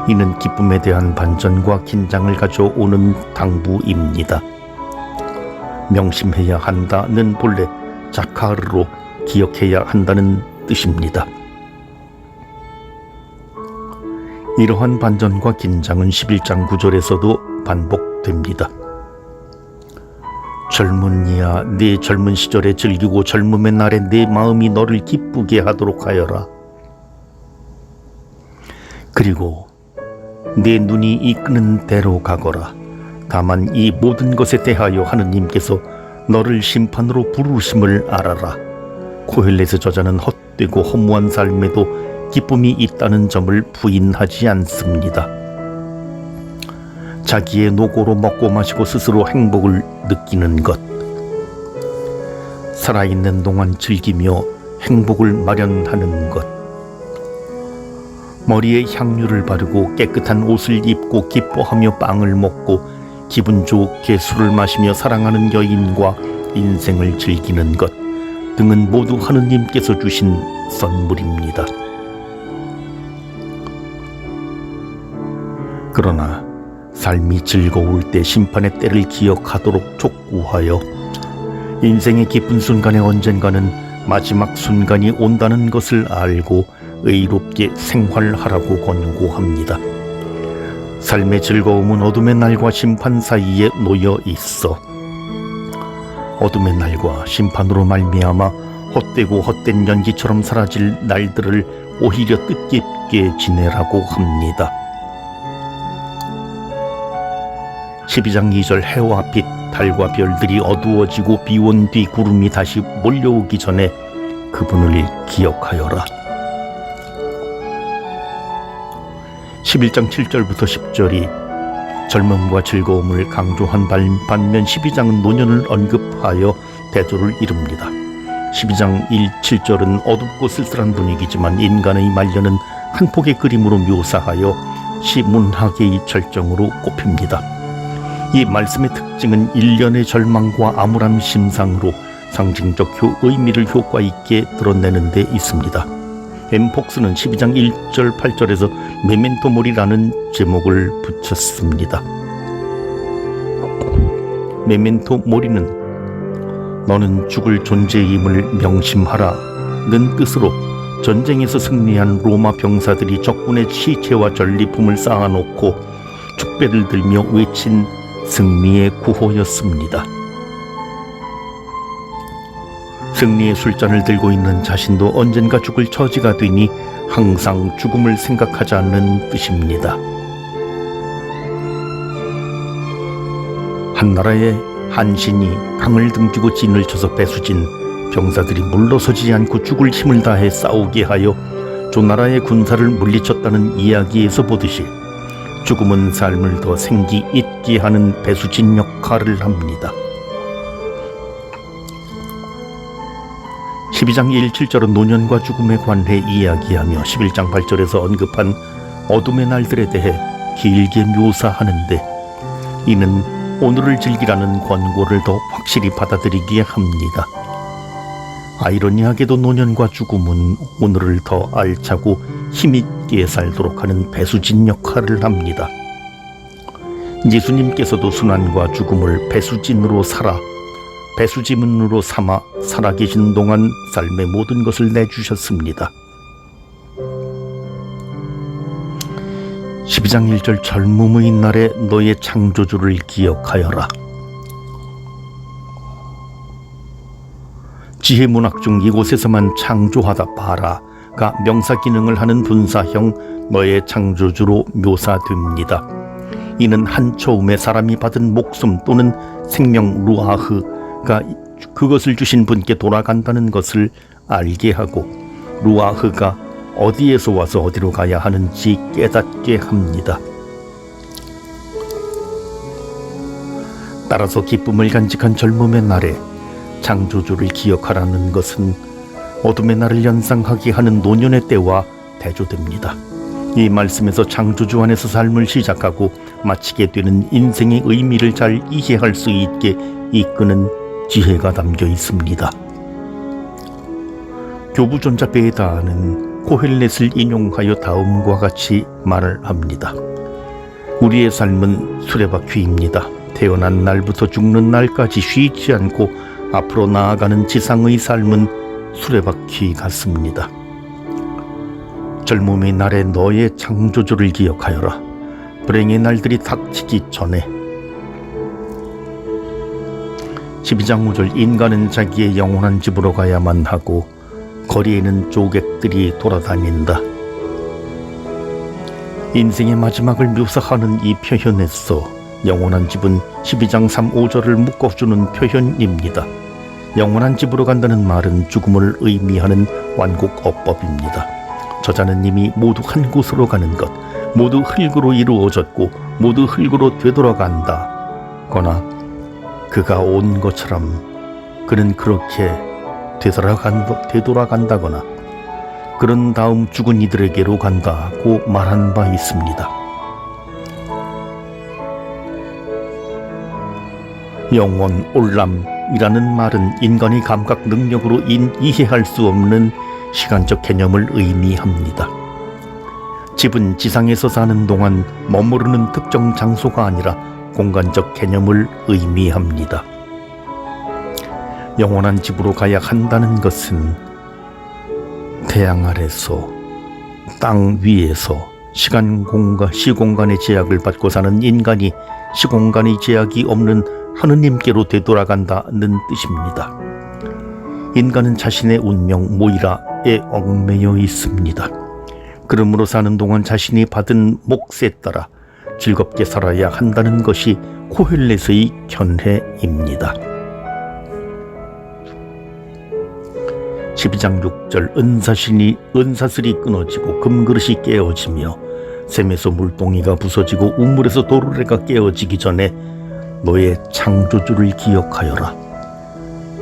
이는 기쁨에 대한 반전과 긴장을 가져오는 당부입니다. 명심해야 한다는 본래 자카르로 기억해야 한다는 뜻입니다. 이러한 반전과 긴장은 11장 9절에서도 반복됩니다. 젊은이야, 네 젊은 시절에 즐기고 젊음의 날에 내 마음이 너를 기쁘게 하도록 하여라. 그리고 내 눈이 이끄는 대로 가거라. 다만 이 모든 것에 대하여 하느님께서 너를 심판으로 부르심을 알아라. 코헬렛의 저자는 헛되고 허무한 삶에도 기쁨이 있다는 점을 부인하지 않습니다. 자기의 노고로 먹고 마시고 스스로 행복을 느끼는 것, 살아있는 동안 즐기며 행복을 마련하는 것, 머리에 향유를 바르고 깨끗한 옷을 입고 기뻐하며 빵을 먹고 기분 좋게 술을 마시며 사랑하는 여인과 인생을 즐기는 것 등은 모두 하느님께서 주신 선물입니다. 그러나 삶이 즐거울 때 심판의 때를 기억하도록 촉구하여 인생의 기쁜 순간에 언젠가는 마지막 순간이 온다는 것을 알고 의롭게 생활하라고 권고합니다. 삶의 즐거움은 어둠의 날과 심판 사이에 놓여 있어 어둠의 날과 심판으로 말미암아 헛되고 헛된 연기처럼 사라질 날들을 오히려 뜻깊게 지내라고 합니다. 12장 2절 해와 빛, 달과 별들이 어두워지고 비온 뒤 구름이 다시 몰려오기 전에 그분을 기억하여라. 11장 7절부터 10절이 젊음과 즐거움을 강조한 반면 12장은 노년을 언급하여 대조를 이룹니다. 12장 1, 7절은 어둡고 쓸쓸한 분위기지만 인간의 말년은 한 폭의 그림으로 묘사하여 시문학의 절정으로 꼽힙니다. 이 말씀의 특징은 일련의 절망과 암울한 심상으로 상징적 의미를 효과 있게 드러내는 데 있습니다. 엠폭스는 12장 1절 8절에서 메멘토 모리라는 제목을 붙였습니다. 메멘토 모리는 너는 죽을 존재임을 명심하라는 뜻으로 전쟁에서 승리한 로마 병사들이 적군의 시체와 전리품을 쌓아놓고 축배를 들며 외친 승리의 구호였습니다. 승리의 술잔을 들고 있는 자신도 언젠가 죽을 처지가 되니 항상 죽음을 생각하지 않는 뜻입니다. 한나라의 한신이 강을 등지고 진을 쳐서 배수진 병사들이 물러서지 않고 죽을 힘을 다해 싸우게 하여 조나라의 군사를 물리쳤다는 이야기에서 보듯이 죽음은 삶을 더 생기 있게 하는 배수진 역할을 합니다. 12장 1, 7절은 노년과 죽음에 관해 이야기하며 11장 8절에서 언급한 어둠의 날들에 대해 길게 묘사하는데 이는 오늘을 즐기라는 권고를 더 확실히 받아들이게 합니다. 아이러니하게도 노년과 죽음은 오늘을 더 알차고 힘있게 살도록 하는 배수진 역할을 합니다. 예수님께서도 순환과 죽음을 배수진으로 배수지문으로 삼아 살아계신 동안 삶의 모든 것을 내주셨습니다. 12장 1절 젊음의 날에 너의 창조주를 기억하여라. 지혜문학 중 이곳에서만 창조하다 봐라가 명사 기능을 하는 분사형 너의 창조주로 묘사됩니다. 이는 한 처음에 사람이 받은 목숨 또는 생명 루아흐가 그것을 주신 분께 돌아간다는 것을 알게 하고 루아흐가 어디에서 와서 어디로 가야 하는지 깨닫게 합니다. 따라서 기쁨을 간직한 젊음의 날에 창조주를 기억하라는 것은 어둠의 날을 연상하게 하는 노년의 때와 대조됩니다. 이 말씀에서 창조주 안에서 삶을 시작하고 마치게 되는 인생의 의미를 잘 이해할 수 있게 이끄는 지혜가 담겨 있습니다. 교부존자 베다는 코헬렛을 인용하여 다음과 같이 말을 합니다. 우리의 삶은 수레바퀴입니다. 태어난 날부터 죽는 날까지 쉬지 않고 앞으로 나아가는 지상의 삶은 수레바퀴 같습니다. 젊음의 날에 너의 창조주를 기억하여라. 불행의 날들이 닥치기 전에. 12장 5절 인간은 자기의 영원한 집으로 가야만 하고 거리에는 조객들이 돌아다닌다. 인생의 마지막을 묘사하는 이 표현에서 영원한 집은 12장 3, 5절을 묶어주는 표현입니다. 영원한 집으로 간다는 말은 죽음을 의미하는 완곡어법입니다. 저자는 이미 모두 한 곳으로 가는 것, 모두 흙으로 이루어졌고 모두 흙으로 되돌아간다 거나 그가 온 것처럼 그는 그렇게 되돌아간다거나 그런 다음 죽은 이들에게로 간다고 말한 바 있습니다. 영원 올람이라는 말은 인간의 감각 능력으로 이해할 수 없는 시간적 개념을 의미합니다. 집은 지상에서 사는 동안 머무르는 특정 장소가 아니라 공간적 개념을 의미합니다. 영원한 집으로 가야 한다는 것은 태양 아래서 땅 위에서 시공간의 제약을 받고 사는 인간이 시공간의 제약이 없는 하느님께로 되돌아간다는 뜻입니다. 인간은 자신의 운명 모이라에 얽매여 있습니다. 그러므로 사는 동안 자신이 받은 몫에 따라 즐겁게 살아야 한다는 것이 코헬렛의 견해입니다. 12장 6절 은사슬이 끊어지고 금그릇이 깨어지며 샘에서 물동이가 부서지고 우물에서 도르래가 깨어지기 전에 너의 창조주를 기억하여라.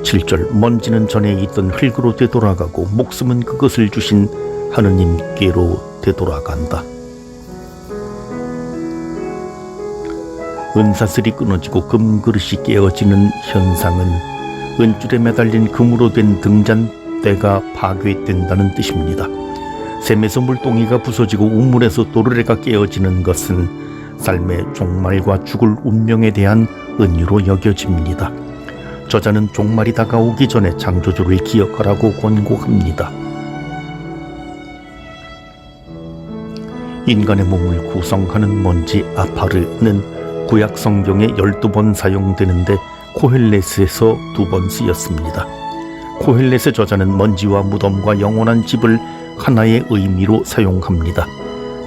7절 먼지는 전에 있던 흙으로 되돌아가고 목숨은 그것을 주신 하느님께로 되돌아간다. 은사슬이 끊어지고 금그릇이 깨어지는 현상은 은줄에 매달린 금으로 된 등잔대가 파괴된다는 뜻입니다. 샘에서 물동이가 부서지고 우물에서 도르래가 깨어지는 것은 삶의 종말과 죽을 운명에 대한 은유로 여겨집니다. 저자는 종말이 다가오기 전에 창조주를 기억하라고 권고합니다. 인간의 몸을 구성하는 먼지 아파르는 구약 성경에 12번 사용되는데 코헬렛에서 2번 쓰였습니다. 코헬렛의 저자는 먼지와 무덤과 영원한 집을 하나의 의미로 사용합니다.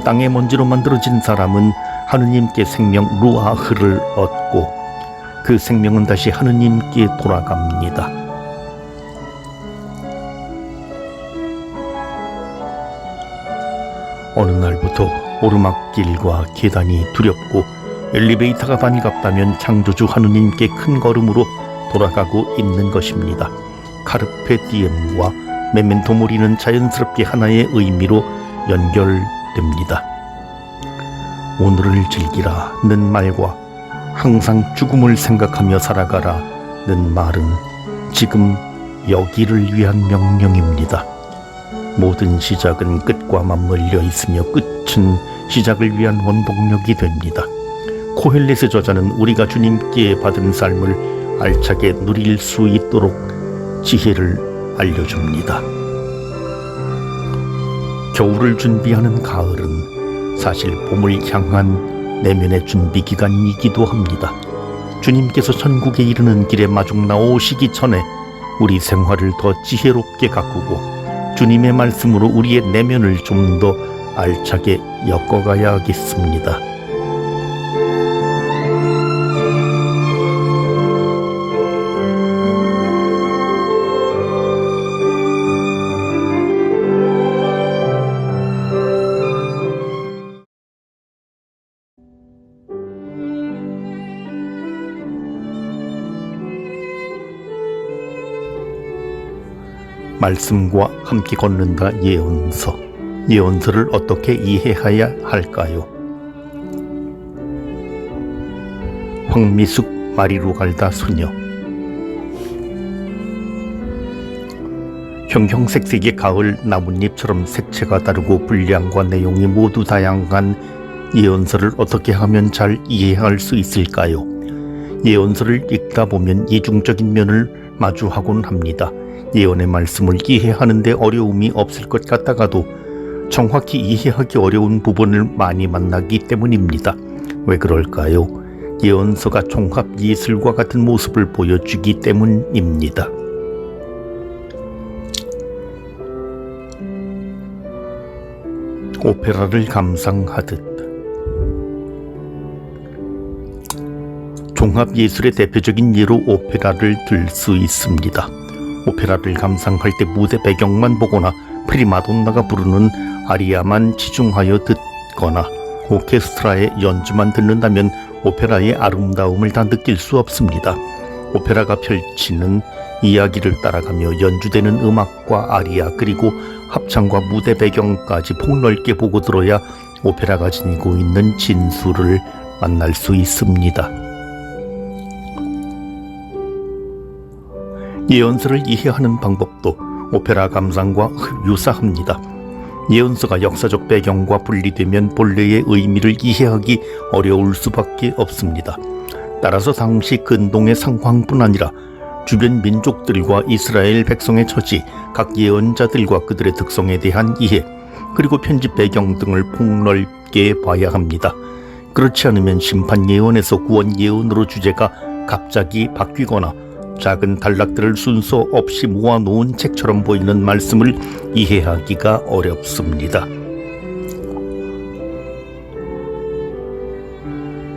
땅의 먼지로 만들어진 사람은 하느님께 생명 루아흐를 얻고 그 생명은 다시 하느님께 돌아갑니다. 어느 날부터 오르막길과 계단이 두렵고 엘리베이터가 반갑다면 창조주 하느님께 큰 걸음으로 돌아가고 있는 것입니다. 카르페 디엠과 메멘토 모리는 자연스럽게 하나의 의미로 연결됩니다. 오늘을 즐기라는 말과 항상 죽음을 생각하며 살아가라는 말은 지금 여기를 위한 명령입니다. 모든 시작은 끝과 맞물려 있으며 끝은 시작을 위한 원동력이 됩니다. 코헬렛의 저자는 우리가 주님께 받은 삶을 알차게 누릴 수 있도록 지혜를 알려줍니다. 겨울을 준비하는 가을은 사실 봄을 향한 내면의 준비 기간이기도 합니다. 주님께서 천국에 이르는 길에 마중 나오시기 전에 우리 생활을 더 지혜롭게 가꾸고 주님의 말씀으로 우리의 내면을 좀 더 알차게 엮어가야겠습니다. 말씀과 함께 걷는다 예언서. 예언서를 어떻게 이해해야 할까요? 황미숙 마리로 갈다 소녀. 형형색색의 가을 나뭇잎처럼 색채가 다르고 분량과 내용이 모두 다양한 예언서를 어떻게 하면 잘 이해할 수 있을까요? 예언서를 읽다 보면 이중적인 면을 마주하곤 합니다. 예언의 말씀을 이해하는 데 어려움이 없을 것 같다가도 정확히 이해하기 어려운 부분을 많이 만나기 때문입니다. 왜 그럴까요? 예언서가 종합 예술과 같은 모습을 보여주기 때문입니다. 오페라를 감상하듯 종합 예술의 대표적인 예로 오페라를 들 수 있습니다. 오페라를 감상할 때 무대 배경만 보거나 프리마돈나가 부르는 아리아만 치중하여 듣거나 오케스트라의 연주만 듣는다면 오페라의 아름다움을 다 느낄 수 없습니다. 오페라가 펼치는 이야기를 따라가며 연주되는 음악과 아리아 그리고 합창과 무대 배경까지 폭넓게 보고 들어야 오페라가 지니고 있는 진수를 만날 수 있습니다. 예언서를 이해하는 방법도 오페라 감상과 유사합니다. 예언서가 역사적 배경과 분리되면 본래의 의미를 이해하기 어려울 수밖에 없습니다. 따라서 당시 근동의 상황뿐 아니라 주변 민족들과 이스라엘 백성의 처지, 각 예언자들과 그들의 특성에 대한 이해, 그리고 편집 배경 등을 폭넓게 봐야 합니다. 그렇지 않으면 심판 예언에서 구원 예언으로 주제가 갑자기 바뀌거나 작은 단락들을 순서 없이 모아놓은 책처럼 보이는 말씀을 이해하기가 어렵습니다.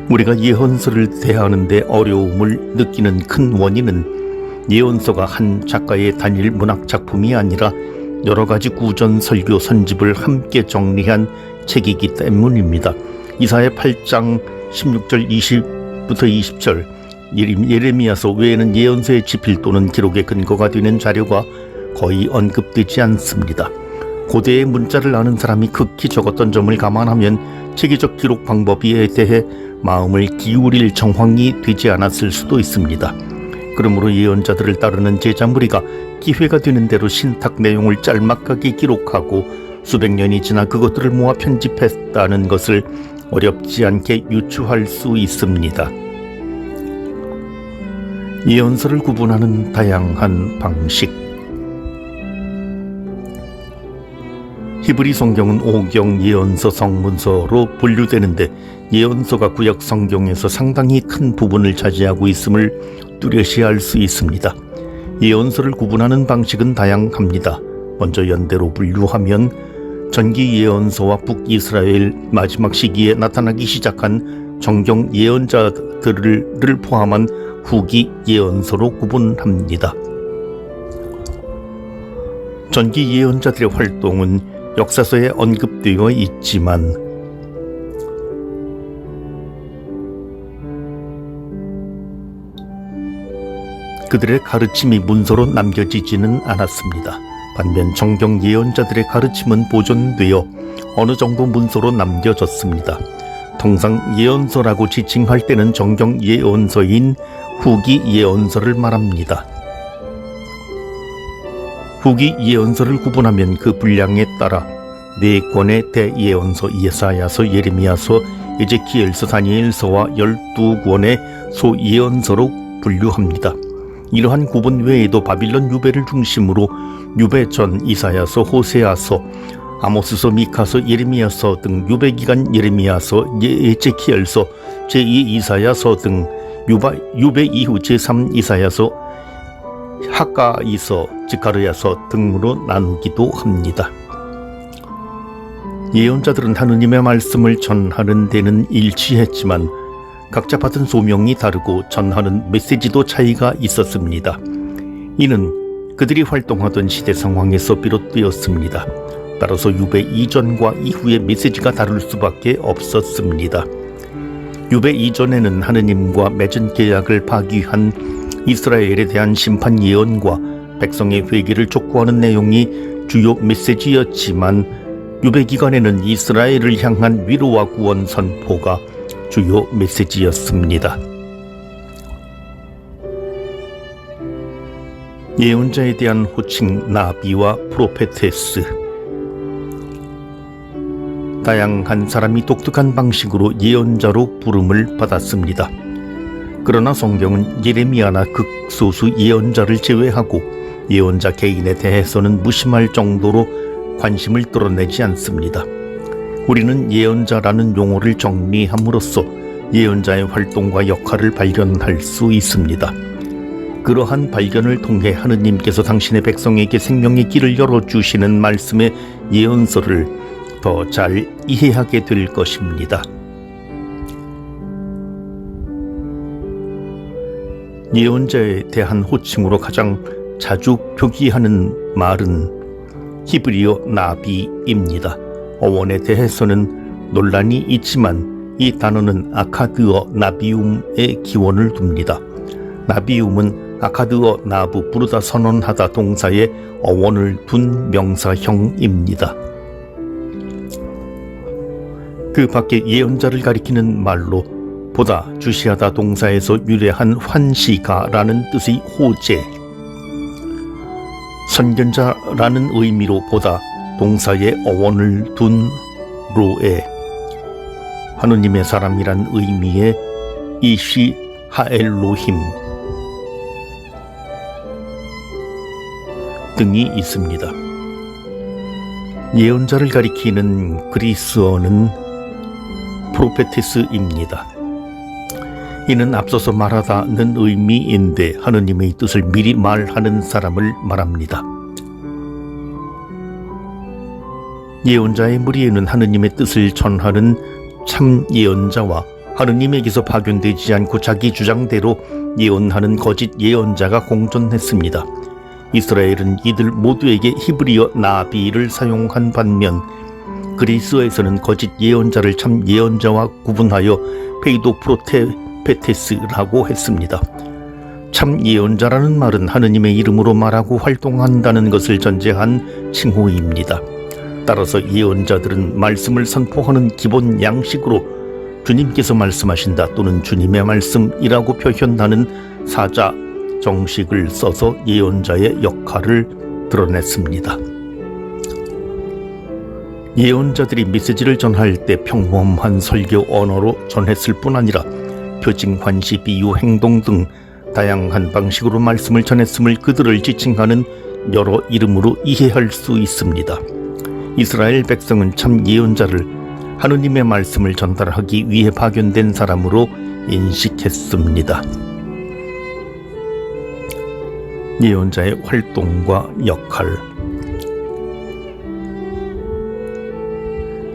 우리가 예언서를 대하는데 어려움을 느끼는 큰 원인은 예언서가 한 작가의 단일 문학 작품이 아니라 여러 가지 구전, 설교, 선집을 함께 정리한 책이기 때문입니다. 이사야 8장 16절 20부터 20절 예레미야서 외에는 예언서의 지필 또는 기록의 근거가 되는 자료가 거의 언급되지 않습니다. 고대의 문자를 아는 사람이 극히 적었던 점을 감안하면 체계적 기록 방법에 대해 마음을 기울일 정황이 되지 않았을 수도 있습니다. 그러므로 예언자들을 따르는 제자 무리가 기회가 되는 대로 신탁 내용을 짤막하게 기록하고 수백 년이 지나 그것들을 모아 편집했다는 것을 어렵지 않게 유추할 수 있습니다. 예언서를 구분하는 다양한 방식. 히브리 성경은 5경 예언서 성문서로 분류되는데 예언서가 구약 성경에서 상당히 큰 부분을 차지하고 있음을 뚜렷이 알 수 있습니다. 예언서를 구분하는 방식은 다양합니다. 먼저 연대로 분류하면 전기 예언서와 북이스라엘 마지막 시기에 나타나기 시작한 정경 예언자들을 포함한 후기 예언서로 구분합니다. 전기 예언자들의 활동은 역사서에 언급되어 있지만 그들의 가르침이 문서로 남겨지지는 않았습니다. 반면 정경 예언자들의 가르침은 보존되어 어느 정도 문서로 남겨졌습니다. 통상 예언서라고 지칭할 때는 정경 예언서인 후기 예언서를 말합니다. 후기 예언서를 구분하면 그 분량에 따라 4권의 대예언서 예사야서, 예레미야서, 에제키엘서, 다니엘서와 12권의 소예언서로 분류합니다. 이러한 구분 외에도 바빌론 유배를 중심으로 유배 전 이사야서, 호세아서, 아모스서, 미카서, 예레미야서 등 유배기간 예레미야서, 에제키엘서, 제2 이사야서 등 유배 이후 제3 이사야서, 하가이서, 스가랴서 등으로 나누기도 합니다. 예언자들은 하느님의 말씀을 전하는 데는 일치했지만 각자 받은 소명이 다르고 전하는 메시지도 차이가 있었습니다. 이는 그들이 활동하던 시대 상황에서 비롯되었습니다. 따라서 유배 이전과 이후의 메시지가 다를 수밖에 없었습니다. 유배 이전에는 하느님과 맺은 계약을 파기한 이스라엘에 대한 심판 예언과 백성의 회개를 촉구하는 내용이 주요 메시지였지만 유배 기간에는 이스라엘을 향한 위로와 구원 선포가 주요 메시지였습니다. 예언자에 대한 호칭 나비와 프로페테스. 다양한 사람이 독특한 방식으로 예언자로 부름을 받았습니다. 그러나 성경은 예레미야나 극소수 예언자를 제외하고 예언자 개인에 대해서는 무심할 정도로 관심을 드러내지 않습니다. 우리는 예언자라는 용어를 정리함으로써 예언자의 활동과 역할을 발견할 수 있습니다. 그러한 발견을 통해 하느님께서 당신의 백성에게 생명의 길을 열어주시는 말씀의 예언서를 더 잘 이해하게 될 것입니다. 예언자에 대한 호칭으로 가장 자주 표기하는 말은 히브리어 나비입니다. 어원에 대해서는 논란이 있지만 이 단어는 아카드어 나비움의 기원을 둡니다. 나비움은 아카드어 나부, 부르다, 선언하다 동사의 어원을 둔 명사형입니다. 그 밖에 예언자를 가리키는 말로 보다, 주시하다 동사에서 유래한 환시가라는 뜻의 호재, 선견자라는 의미로 보다 동사의 어원을 둔 로에, 하느님의 사람이란 의미의 이시 하엘로힘 등이 있습니다. 예언자를 가리키는 그리스어는 프로페테스입니다. 이는 앞서서 말하다는 의미인데 하느님의 뜻을 미리 말하는 사람을 말합니다. 예언자의 무리에는 하느님의 뜻을 전하는 참 예언자와 하느님에게서 파견되지 않고 자기 주장대로 예언하는 거짓 예언자가 공존했습니다. 이스라엘은 이들 모두에게 히브리어 나비를 사용한 반면 그리스어에서는 거짓 예언자를 참 예언자와 구분하여 페이도 프로테페테스라고 했습니다. 참 예언자라는 말은 하느님의 이름으로 말하고 활동한다는 것을 전제한 칭호입니다. 따라서 예언자들은 말씀을 선포하는 기본 양식으로 주님께서 말씀하신다 또는 주님의 말씀이라고 표현하는 사자 정식을 써서 예언자의 역할을 드러냈습니다. 예언자들이 메시지를 전할 때 평범한 설교 언어로 전했을 뿐 아니라 표징, 환시, 비유, 행동 등 다양한 방식으로 말씀을 전했음을 그들을 지칭하는 여러 이름으로 이해할 수 있습니다. 이스라엘 백성은 참 예언자를 하느님의 말씀을 전달하기 위해 파견된 사람으로 인식했습니다. 예언자의 활동과 역할.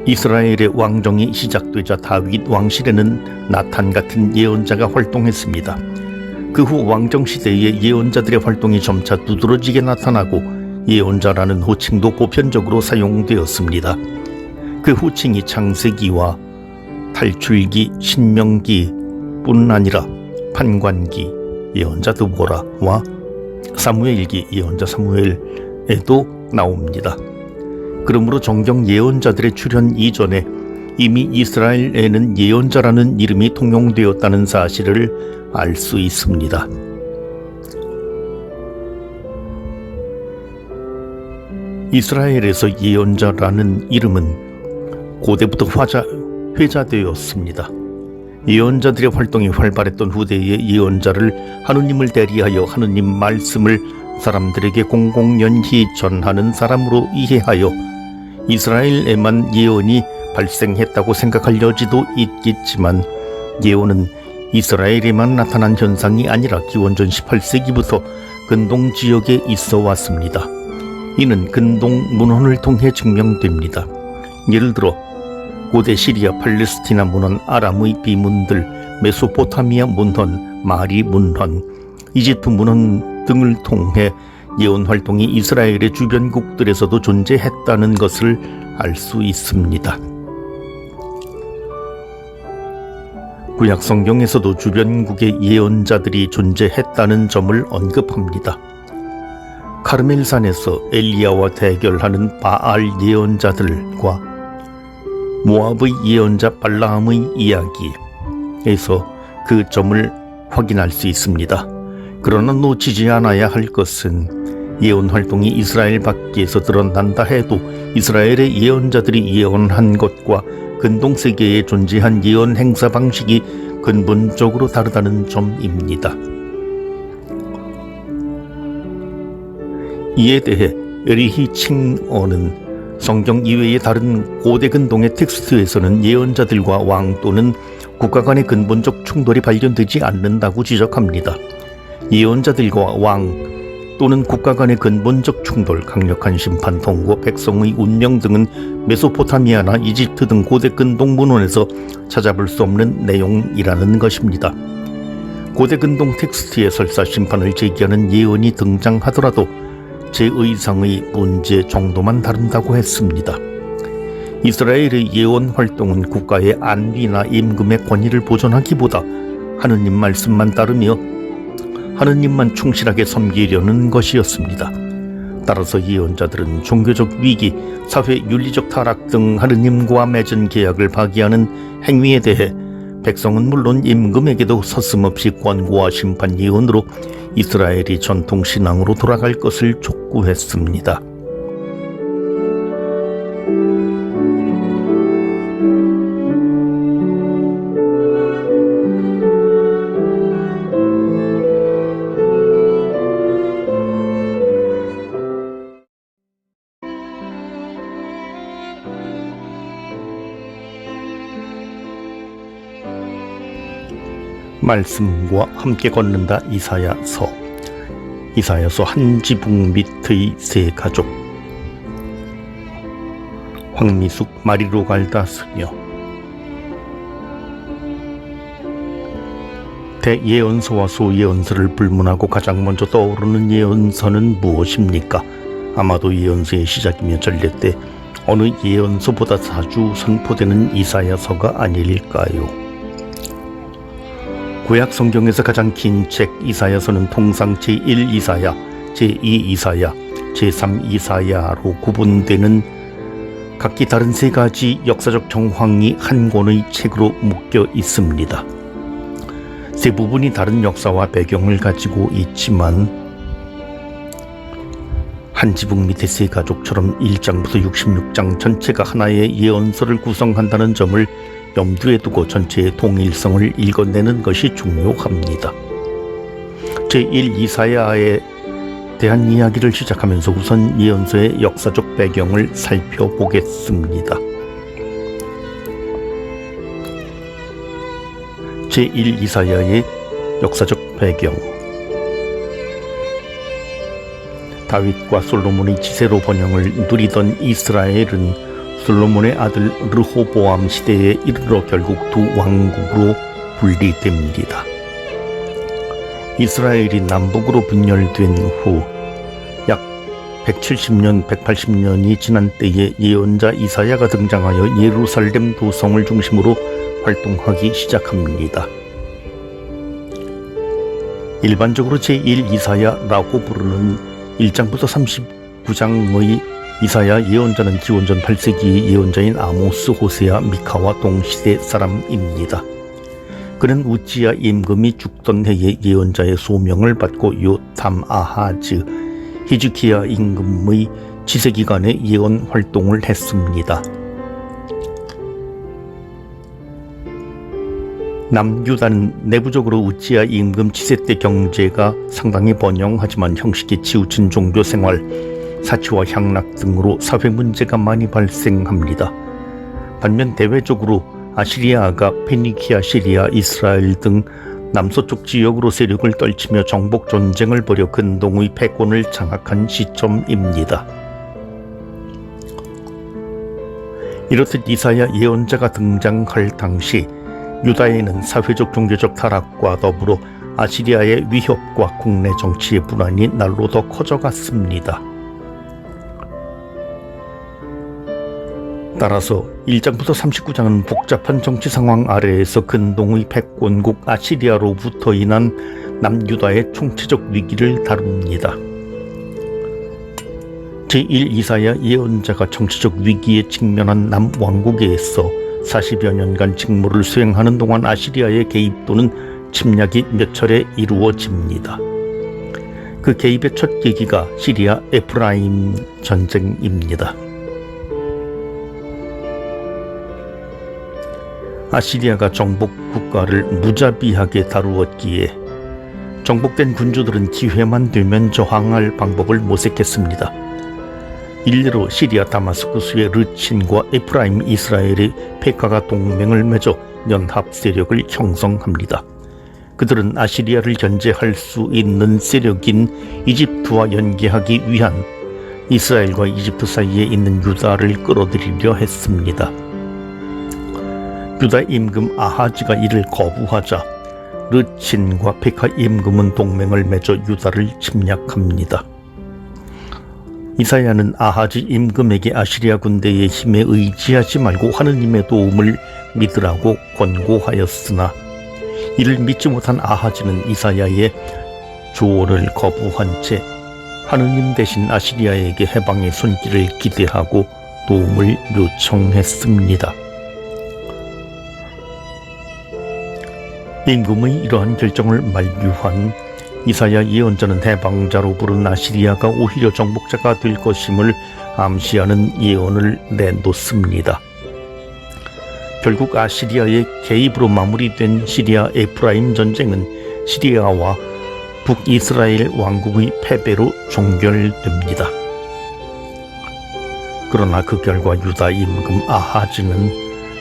이스라엘의 왕정이 시작되자 다윗 왕실에는 나탄 같은 예언자가 활동했습니다. 그 후 왕정 시대의 예언자들의 활동이 점차 두드러지게 나타나고 예언자라는 호칭도 보편적으로 사용되었습니다. 그 호칭이 창세기와 탈출기, 신명기 뿐 아니라 판관기, 예언자 드보라와 사무엘기, 예언자 사무엘에도 나옵니다. 그러므로 정경 예언자들의 출현 이전에 이미 이스라엘에는 예언자라는 이름이 통용되었다는 사실을 알 수 있습니다. 이스라엘에서 예언자라는 이름은 고대부터 회자되었습니다. 예언자들의 활동이 활발했던 후대의 예언자를 하느님을 대리하여 하느님 말씀을 사람들에게 공공연히 전하는 사람으로 이해하여 이스라엘에만 예언이 발생했다고 생각할 여지도 있겠지만 예언은 이스라엘에만 나타난 현상이 아니라 기원전 18세기부터 근동 지역에 있어 왔습니다. 이는 근동 문헌을 통해 증명됩니다. 예를 들어 고대 시리아 팔레스티나 문헌, 아람의 비문들, 메소포타미아 문헌, 마리 문헌, 이집트 문헌 등을 통해 예언 활동이 이스라엘의 주변국들에서도 존재했다는 것을 알 수 있습니다. 구약 성경에서도 주변국의 예언자들이 존재했다는 점을 언급합니다. 카르멜산에서 엘리야와 대결하는 바알 예언자들과 모압의 예언자 발라함의 이야기에서 그 점을 확인할 수 있습니다. 그러나 놓치지 않아야 할 것은 예언 활동이 이스라엘 밖에서 드러난다 해도 이스라엘의 예언자들이 예언한 것과 근동 세계에 존재한 예언 행사 방식이 근본적으로 다르다는 점입니다. 이에 대해 에리히 칭어는 성경 이외의 다른 고대 근동의 텍스트에서는 예언자들과 왕 또는 국가 간의 근본적 충돌이 발견되지 않는다고 지적합니다. 예언자들과 왕 또는 국가 간의 근본적 충돌, 강력한 심판, 통고, 백성의 운명 등은 메소포타미아나 이집트 등 고대 근동 문헌에서 찾아볼 수 없는 내용이라는 것입니다. 고대 근동 텍스트에 설사 심판을 제기하는 예언이 등장하더라도 제의상의 문제 정도만 다룬다고 했습니다. 이스라엘의 예언 활동은 국가의 안위나 임금의 권위를 보존하기보다 하느님 말씀만 따르며 하느님만 충실하게 섬기려는 것이었습니다. 따라서 예언자들은 종교적 위기, 사회 윤리적 타락 등 하느님과 맺은 계약을 파기하는 행위에 대해 백성은 물론 임금에게도 서슴없이 권고와 심판 예언으로 이스라엘이 전통신앙으로 돌아갈 것을 촉구했습니다. 말씀과 함께 걷는다. 이사야서. 이사야서 한 지붕 밑의 세 가족. 황미숙 마리로 갈다 스녀. 대예언서와 소예언서를 불문하고 가장 먼저 떠오르는 예언서는 무엇입니까? 아마도 예언서의 시작이며 전례 때 어느 예언서보다 자주 선포되는 이사야서가 아닐까요? 구약 성경에서 가장 긴 책 이사야서는 통상 제1 이사야, 제2 이사야, 제3 이사야로 구분되는 각기 다른 세 가지 역사적 정황이 한 권의 책으로 묶여 있습니다. 세 부분이 다른 역사와 배경을 가지고 있지만 한 지붕 밑의 세 가족처럼 1장부터 66장 전체가 하나의 예언서를 구성한다는 점을 염두에 두고 전체의 통일성을 읽어내는 것이 중요합니다. 제1 이사야에 대한 이야기를 시작하면서 우선 예언서의 역사적 배경을 살펴보겠습니다. 제1 이사야의 역사적 배경. 다윗과 솔로몬의 지세로 번영을 누리던 이스라엘은 솔로몬의 아들 르호보암 시대에 이르러 결국 두 왕국으로 분리됩니다. 이스라엘이 남북으로 분열된 후 약 170년, 180년이 지난 때에 예언자 이사야가 등장하여 예루살렘 도성을 중심으로 활동하기 시작합니다. 일반적으로 제1 이사야라고 부르는 1장부터 39장의 이사야 예언자는 기원전 8세기의 예언자인 아모스, 호세아, 미카와 동시대 사람입니다. 그는 우지야 임금이 죽던 해에 예언자의 소명을 받고 요탐, 아하즈, 히즈키야 임금의 치세기간에 예언 활동을 했습니다. 남유다는 내부적으로 우지야 임금 치세 때 경제가 상당히 번영하지만 형식에 치우친 종교 생활, 사치와 향락 등으로 사회 문제가 많이 발생합니다. 반면 대외적으로 아시리아가 페니키아, 시리아, 이스라엘 등 남서쪽 지역으로 세력을 떨치며 정복 전쟁을 벌여 근동의 패권을 장악한 시점입니다. 이렇듯 이사야 예언자가 등장할 당시 유다에는 사회적 종교적 타락과 더불어 아시리아의 위협과 국내 정치의 불안이 날로 더 커져갔습니다. 따라서 1장부터 39장은 복잡한 정치 상황 아래에서 근동의 패권국 아시리아로부터 인한 남유다의 총체적 위기를 다룹니다. 제1 이사야 예언자가 정치적 위기에 직면한 남왕국에서 40여 년간 직무를 수행하는 동안 아시리아의 개입 또는 침략이 몇 차례 이루어집니다. 그 개입의 첫 계기가 시리아 에프라임 전쟁입니다. 아시리아가 정복 국가를 무자비하게 다루었기에 정복된 군주들은 기회만 되면 저항할 방법을 모색했습니다. 일례로 시리아 다마스쿠스의 르친과 에프라임 이스라엘의 페카가 동맹을 맺어 연합 세력을 형성합니다. 그들은 아시리아를 견제할 수 있는 세력인 이집트와 연계하기 위한 이스라엘과 이집트 사이에 있는 유다를 끌어들이려 했습니다. 유다 임금 아하즈가 이를 거부하자 르친과 페카 임금은 동맹을 맺어 유다를 침략합니다. 이사야는 아하즈 임금에게 아시리아 군대의 힘에 의지하지 말고 하느님의 도움을 믿으라고 권고하였으나 이를 믿지 못한 아하즈는 이사야의 조언을 거부한 채 하느님 대신 아시리아에게 해방의 손길을 기대하고 도움을 요청했습니다. 임금의 이러한 결정을 만류한 이사야 예언자는 해방자로 부른 아시리아가 오히려 정복자가 될 것임을 암시하는 예언을 내놓습니다. 결국 아시리아의 개입으로 마무리된 시리아 에프라임 전쟁은 시리아와 북이스라엘 왕국의 패배로 종결됩니다. 그러나 그 결과 유다 임금 아하즈는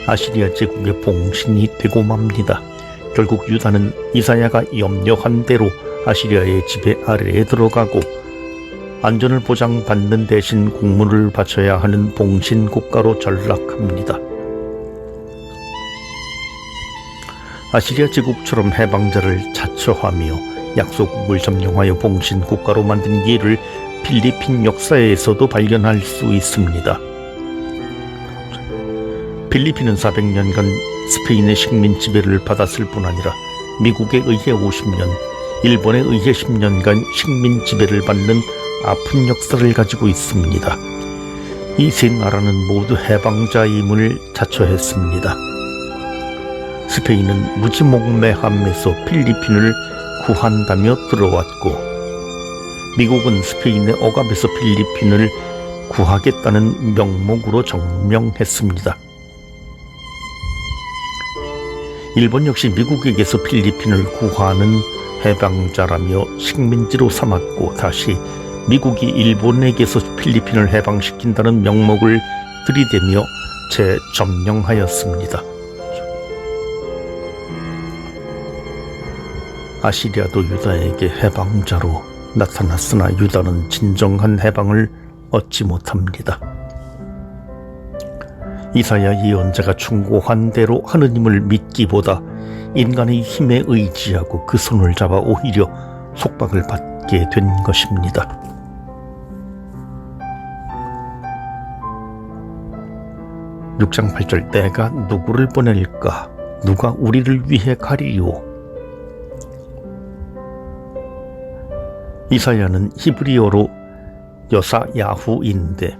아시리아 제국의 봉신이 되고 맙니다. 결국 유다는 이사야가 염려한 대로 아시리아의 지배 아래에 들어가고 안전을 보장받는 대신 공물을 바쳐야 하는 봉신 국가로 전락합니다. 아시리아 제국처럼 해방자를 자처하며 약소국을 점령하여 봉신 국가로 만든 예를 필리핀 역사에서도 발견할 수 있습니다. 필리핀은 400년간 스페인의 식민 지배를 받았을 뿐 아니라 미국에 의해 50년, 일본에 의해 10년간 식민 지배를 받는 아픈 역사를 가지고 있습니다. 이 세 나라는 모두 해방자임을 자처했습니다. 스페인은 무지몽매함에서 필리핀을 구한다며 들어왔고 미국은 스페인의 억압에서 필리핀을 구하겠다는 명목으로 정명했습니다. 일본 역시 미국에게서 필리핀을 구하는 해방자라며 식민지로 삼았고 다시 미국이 일본에게서 필리핀을 해방시킨다는 명목을 들이대며 재점령하였습니다. 아시리아도 유다에게 해방자로 나타났으나 유다는 진정한 해방을 얻지 못합니다. 이사야 예언자가 충고한 대로 하느님을 믿기보다 인간의 힘에 의지하고 그 손을 잡아 오히려 속박을 받게 된 것입니다. (6장 8절) 내가 누구를 보낼까? 누가 우리를 위해 가리요? 이사야는 히브리어로 여사야후인데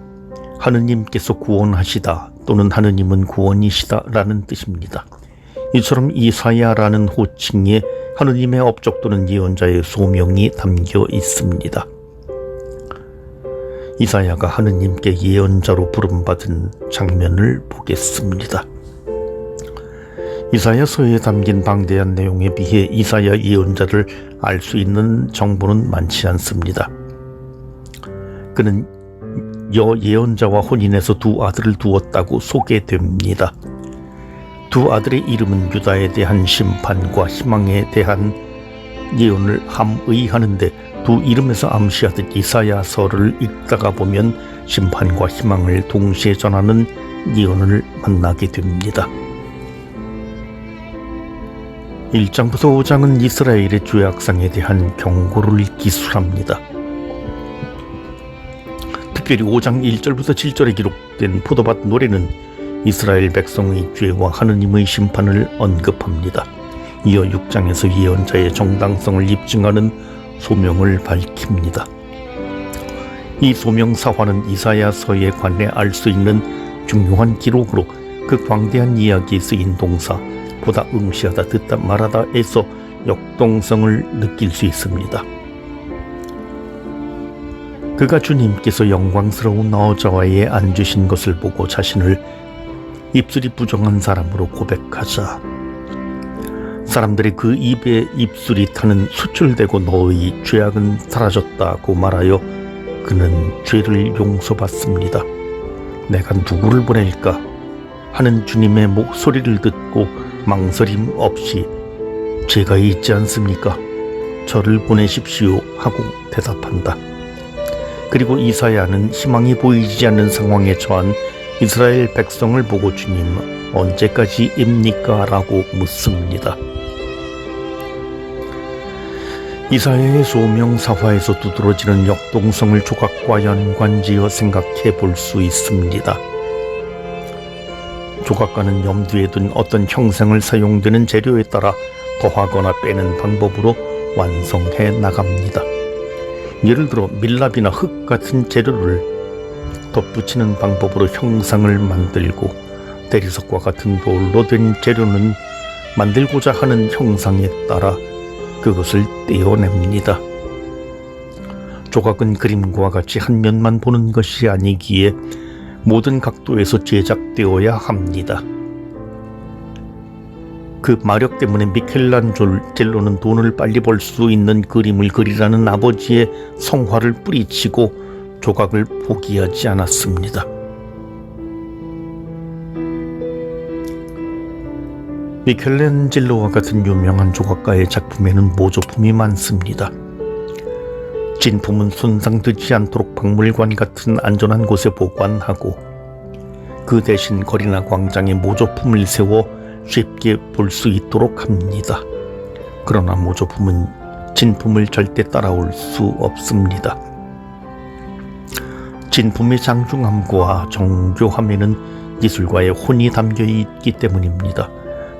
하느님께서 구원하시다 또는 하느님은 구원이시다 라는 뜻입니다. 이처럼 이사야라는 호칭에 하느님의 업적 또는 예언자의 소명이 담겨 있습니다. 이사야가 하느님께 예언자로 부름받은 장면을 보겠습니다. 이사야서에 담긴 방대한 내용에 비해 이사야 예언자를 알 수 있는 정보는 많지 않습니다. 그는 여 예언자와 혼인해서 두 아들을 두었다고 소개됩니다. 두 아들의 이름은 유다에 대한 심판과 희망에 대한 예언을 함의하는데 두 이름에서 암시하듯 이사야서를 읽다가 보면 심판과 희망을 동시에 전하는 예언을 만나게 됩니다. 1장부터 5장은 이스라엘의 죄악상에 대한 경고를 기술합니다. 특별히 5장 1절부터 7절에 기록된 포도밭 노래는 이스라엘 백성의 죄와 하느님의 심판을 언급합니다. 이어 6장에서 예언자의 정당성을 입증하는 소명을 밝힙니다. 이 소명 사화는 이사야서에 관해 알 수 있는 중요한 기록으로 그 광대한 이야기에 쓰인 동사 보다 응시하다 듣다 말하다에서 역동성을 느낄 수 있습니다. 그가 주님께서 영광스러운 어자와에 앉으신 것을 보고 자신을 입술이 부정한 사람으로 고백하자 사람들이 그 입에 입술이 타는 수출되고 너의 죄악은 사라졌다고 말하여 그는 죄를 용서받습니다. 내가 누구를 보낼까 하는 주님의 목소리를 듣고 망설임 없이 제가 있지 않습니까? 저를 보내십시오 하고 대답한다. 그리고 이사야는 희망이 보이지 않는 상황에 처한 이스라엘 백성을 보고 주님 언제까지입니까? 라고 묻습니다. 이사야의 소명사화에서 두드러지는 역동성을 조각과 연관지어 생각해 볼 수 있습니다. 조각가는 염두에 둔 어떤 형상을 사용되는 재료에 따라 더하거나 빼는 방법으로 완성해 나갑니다. 예를 들어 밀랍이나 흙 같은 재료를 덧붙이는 방법으로 형상을 만들고 대리석과 같은 돌로 된 재료는 만들고자 하는 형상에 따라 그것을 떼어냅니다. 조각은 그림과 같이 한 면만 보는 것이 아니기에 모든 각도에서 제작되어야 합니다. 그 마력 때문에 미켈란젤로는 돈을 빨리 벌 수 있는 그림을 그리라는 아버지의 성화를 뿌리치고 조각을 포기하지 않았습니다. 미켈란젤로와 같은 유명한 조각가의 작품에는 모조품이 많습니다. 진품은 손상되지 않도록 박물관 같은 안전한 곳에 보관하고 그 대신 거리나 광장에 모조품을 세워 쉽게 볼 수 있도록 합니다. 그러나 모조품은 진품을 절대 따라올 수 없습니다. 진품의 장중함과 정교함에는 예술과의 혼이 담겨 있기 때문입니다.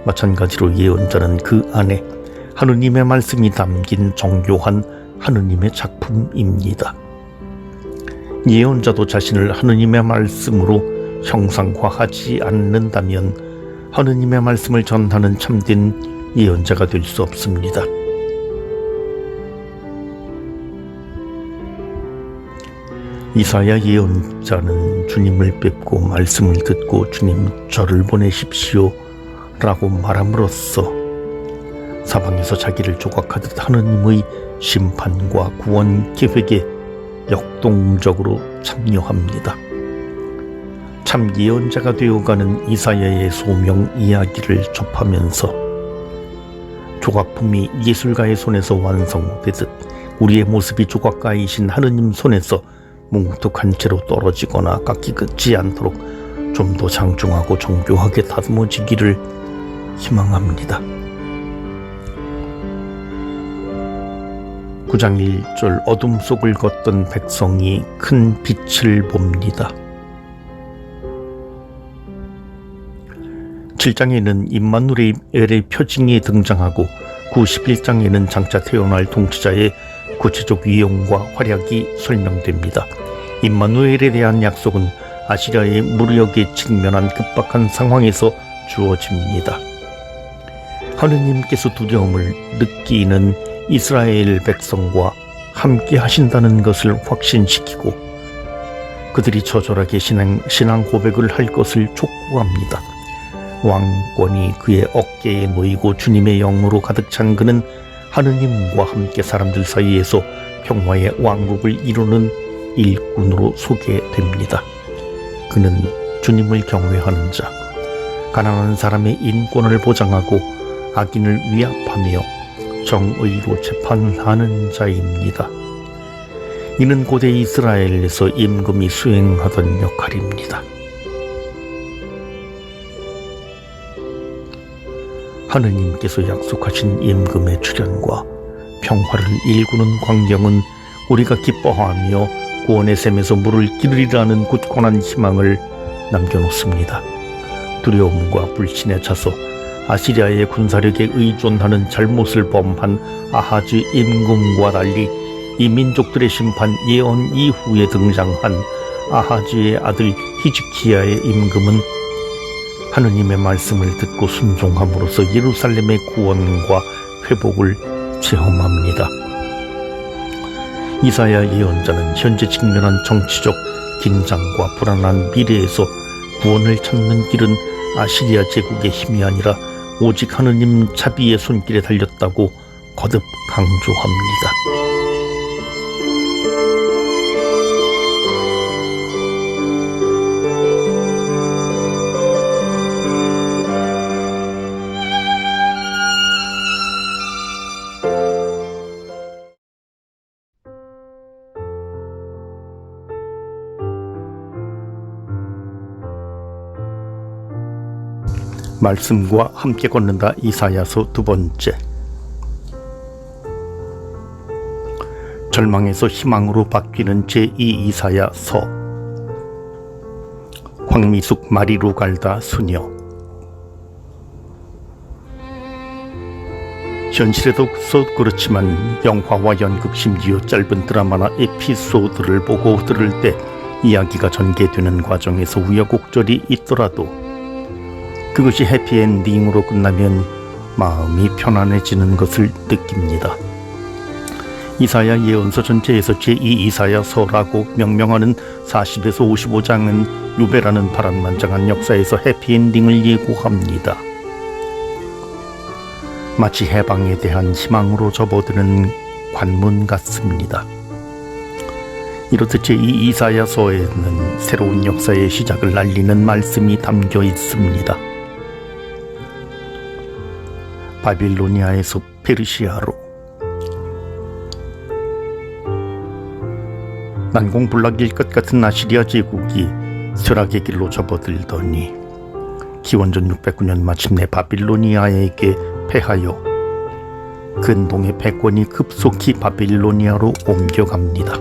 마찬가지로 예언자는 그 안에 하느님의 말씀이 담긴 정교한 하느님의 작품입니다. 예언자도 자신을 하느님의 말씀으로 형상화하지 않는다면 하느님의 말씀을 전하는 참된 예언자가 될 수 없습니다. 이사야 예언자는 주님을 뵙고 말씀을 듣고 주님 저를 보내십시오 라고 말함으로써 사방에서 자기를 조각하듯 하느님의 심판과 구원 계획에 역동적으로 참여합니다. 참 예언자가 되어가는 이사야의 소명 이야기를 접하면서 조각품이 예술가의 손에서 완성되듯 우리의 모습이 조각가이신 하느님 손에서 뭉툭한 채로 떨어지거나 깎이지 않도록 좀 더 장중하고 정교하게 다듬어지기를 희망합니다. 9장 1절 어둠 속을 걷던 백성이 큰 빛을 봅니다. 7장에는 임마누엘의 표징이 등장하고 91장에는 장차 태어날 통치자의 구체적 위용과 활약이 설명됩니다. 임마누엘에 대한 약속은 아시리아의 무력에 직면한 급박한 상황에서 주어집니다. 하느님께서 두려움을 느끼는 이스라엘 백성과 함께 하신다는 것을 확신시키고 그들이 처절하게 신앙 고백을 할 것을 촉구합니다. 왕권이 그의 어깨에 놓이고 주님의 영으로 가득 찬 그는 하느님과 함께 사람들 사이에서 평화의 왕국을 이루는 일꾼으로 소개됩니다. 그는 주님을 경외하는 자, 가난한 사람의 인권을 보장하고 악인을 위압하며 정의로 재판하는 자입니다. 이는 고대 이스라엘에서 임금이 수행하던 역할입니다. 하느님께서 약속하신 임금의 출현과 평화를 일구는 광경은 우리가 기뻐하며 구원의 샘에서 물을 기르리라는 굳건한 희망을 남겨놓습니다. 두려움과 불신에 차서 아시리아의 군사력에 의존하는 잘못을 범한 아하즈 임금과 달리 이 민족들의 심판 예언 이후에 등장한 아하즈의 아들 히즈키야의 임금은 하느님의 말씀을 듣고 순종함으로써 예루살렘의 구원과 회복을 체험합니다. 이사야 예언자는 현재 직면한 정치적 긴장과 불안한 미래에서 구원을 찾는 길은 아시리아 제국의 힘이 아니라 오직 하느님 자비의 손길에 달렸다고 거듭 강조합니다. 말씀과 함께 걷는다. 이사야서 2번째. 절망에서 희망으로 바뀌는 제2 이사야서. 황미숙 마리로 갈다 수녀. 현실에도 그렇지만 영화와 연극 심지어 짧은 드라마나 에피소드를 보고 들을 때 이야기가 전개되는 과정에서 우여곡절이 있더라도 그것이 해피엔딩으로 끝나면 마음이 편안해지는 것을 느낍니다. 이사야 예언서 전체에서 제2 이사야서라고 명명하는 40에서 55장은 유배라는 파란만장한 역사에서 해피엔딩을 예고합니다. 마치 해방에 대한 희망으로 접어드는 관문 같습니다. 이렇듯 제2 이사야서에는 새로운 역사의 시작을 알리는 말씀이 담겨 있습니다. 바빌로니아에서 페르시아로, 난공불락일 것 같은 아시리아 제국이 쇠락의 길로 접어들더니 기원전 609년 마침내 바빌로니아에게 패하여 근동의 패권이 급속히 바빌로니아로 옮겨갑니다.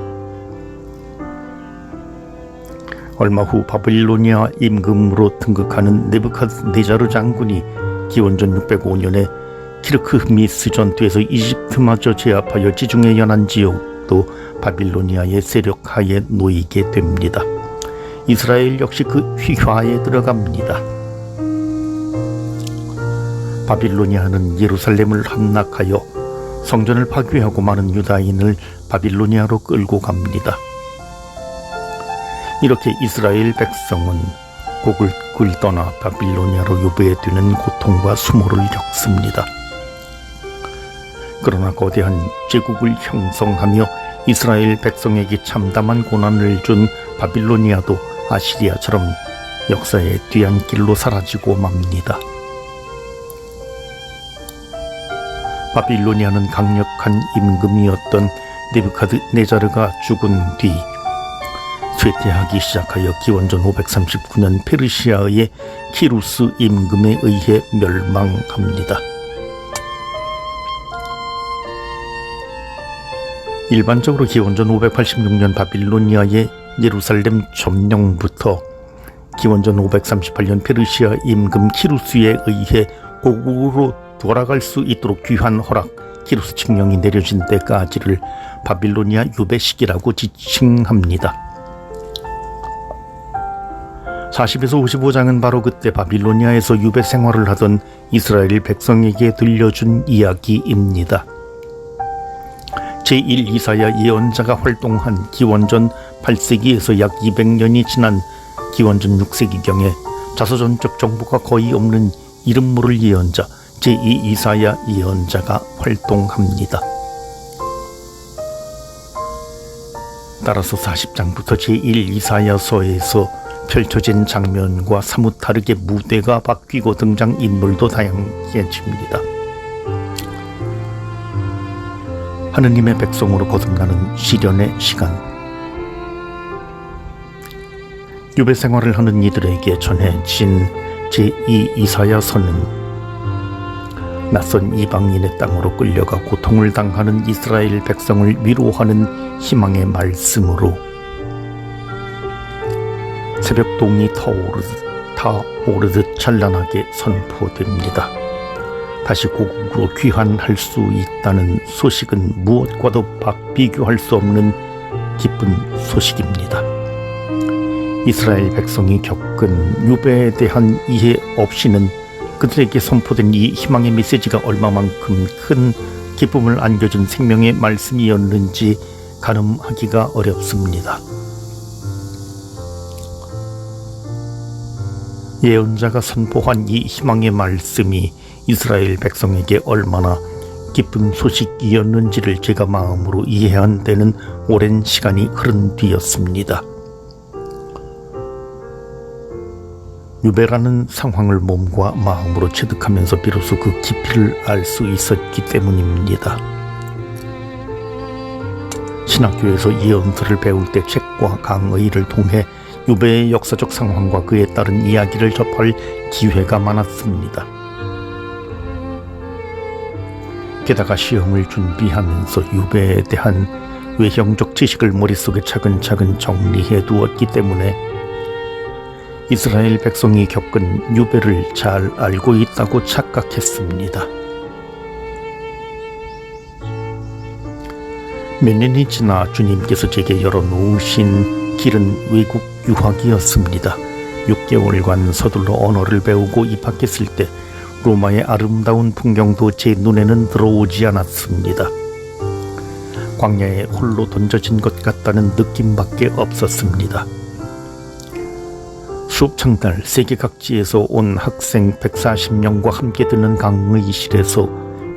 얼마 후 바빌로니아 임금으로 등극하는 느부갓네자르 장군이 기원전 605년에 키르크미스 전투에서 이집트마저 제압하여 지중해 연안 지역도 바빌로니아의 세력하에 놓이게 됩니다. 이스라엘 역시 그 휘하에 들어갑니다. 바빌로니아는 예루살렘을 함락하여 성전을 파괴하고 많은 유다인을 바빌로니아로 끌고 갑니다. 이렇게 이스라엘 백성은 고국을 떠나 바빌로니아로 유배되는 고통과 수모를 겪습니다. 그러나 거대한 제국을 형성하며 이스라엘 백성에게 참담한 고난을 준 바빌로니아도 아시리아처럼 역사의 뒤안길로 사라지고 맙니다. 바빌로니아는 강력한 임금이었던 느부갓네자르가 죽은 뒤 쇠퇴하기 시작하여 기원전 539년 페르시아의 키루스 임금에 의해 멸망합니다. 일반적으로 기원전 586년 바빌로니아의 예루살렘 점령부터 기원전 538년 페르시아 임금 키루스에 의해 고국으로 돌아갈 수 있도록 귀한 허락, 키루스 칙령이 내려진 때까지를 바빌로니아 유배 시기라고 지칭합니다. 40에서 55장은 바로 그때 바빌로니아에서 유배 생활을 하던 이스라엘 백성에게 들려준 이야기입니다. 제1 이사야 예언자가 활동한 기원전 8세기에서 약 200년이 지난 기원전 6세기경에 자서전적 정보가 거의 없는 이름 모를 예언자 제2 이사야 예언자가 활동합니다. 따라서 40장부터 제1 이사야서에서 펼쳐진 장면과 사뭇 다르게 무대가 바뀌고 등장인물도 다양해집니다. 하느님의 백성으로 거듭나는 시련의 시간, 유배 생활을 하는 이들에게 전해진 제2 이사야서는 낯선 이방인의 땅으로 끌려가 고통을 당하는 이스라엘 백성을 위로하는 희망의 말씀으로 새벽동이 타오르듯 찬란하게 선포됩니다. 다시 고국으로 귀환할 수 있다는 소식은 무엇과도 비교할 수 없는 기쁜 소식입니다. 이스라엘 백성이 겪은 유배에 대한 이해 없이는 그들에게 선포된 이 희망의 메시지가 얼마만큼 큰 기쁨을 안겨준 생명의 말씀이었는지 가늠하기가 어렵습니다. 예언자가 선포한 이 희망의 말씀이 이스라엘 백성에게 얼마나 기쁜 소식이었는지를 제가 마음으로 이해한 데는 오랜 시간이 흐른 뒤였습니다. 유배라는 상황을 몸과 마음으로 체득하면서 비로소 그 깊이를 알 수 있었기 때문입니다. 신학교에서 예언서를 배울 때 책과 강의를 통해 유배의 역사적 상황과 그에 따른 이야기를 접할 기회가 많았습니다. 게다가 시험을 준비하면서 유배에 대한 외형적 지식을 머릿속에 차근차근 정리해 두었기 때문에 이스라엘 백성이 겪은 유배를 잘 알고 있다고 착각했습니다. 몇 년이 지나 주님께서 제게 열어놓으신 길은 외국 유학이었습니다. 6개월간 서둘러 언어를 배우고 입학했을 때 로마의 아름다운 풍경도 제 눈에는 들어오지 않았습니다. 광야에 홀로 던져진 것 같다는 느낌밖에 없었습니다. 수업창날 세계 각지에서 온 학생 140명과 함께 듣는 강의실에서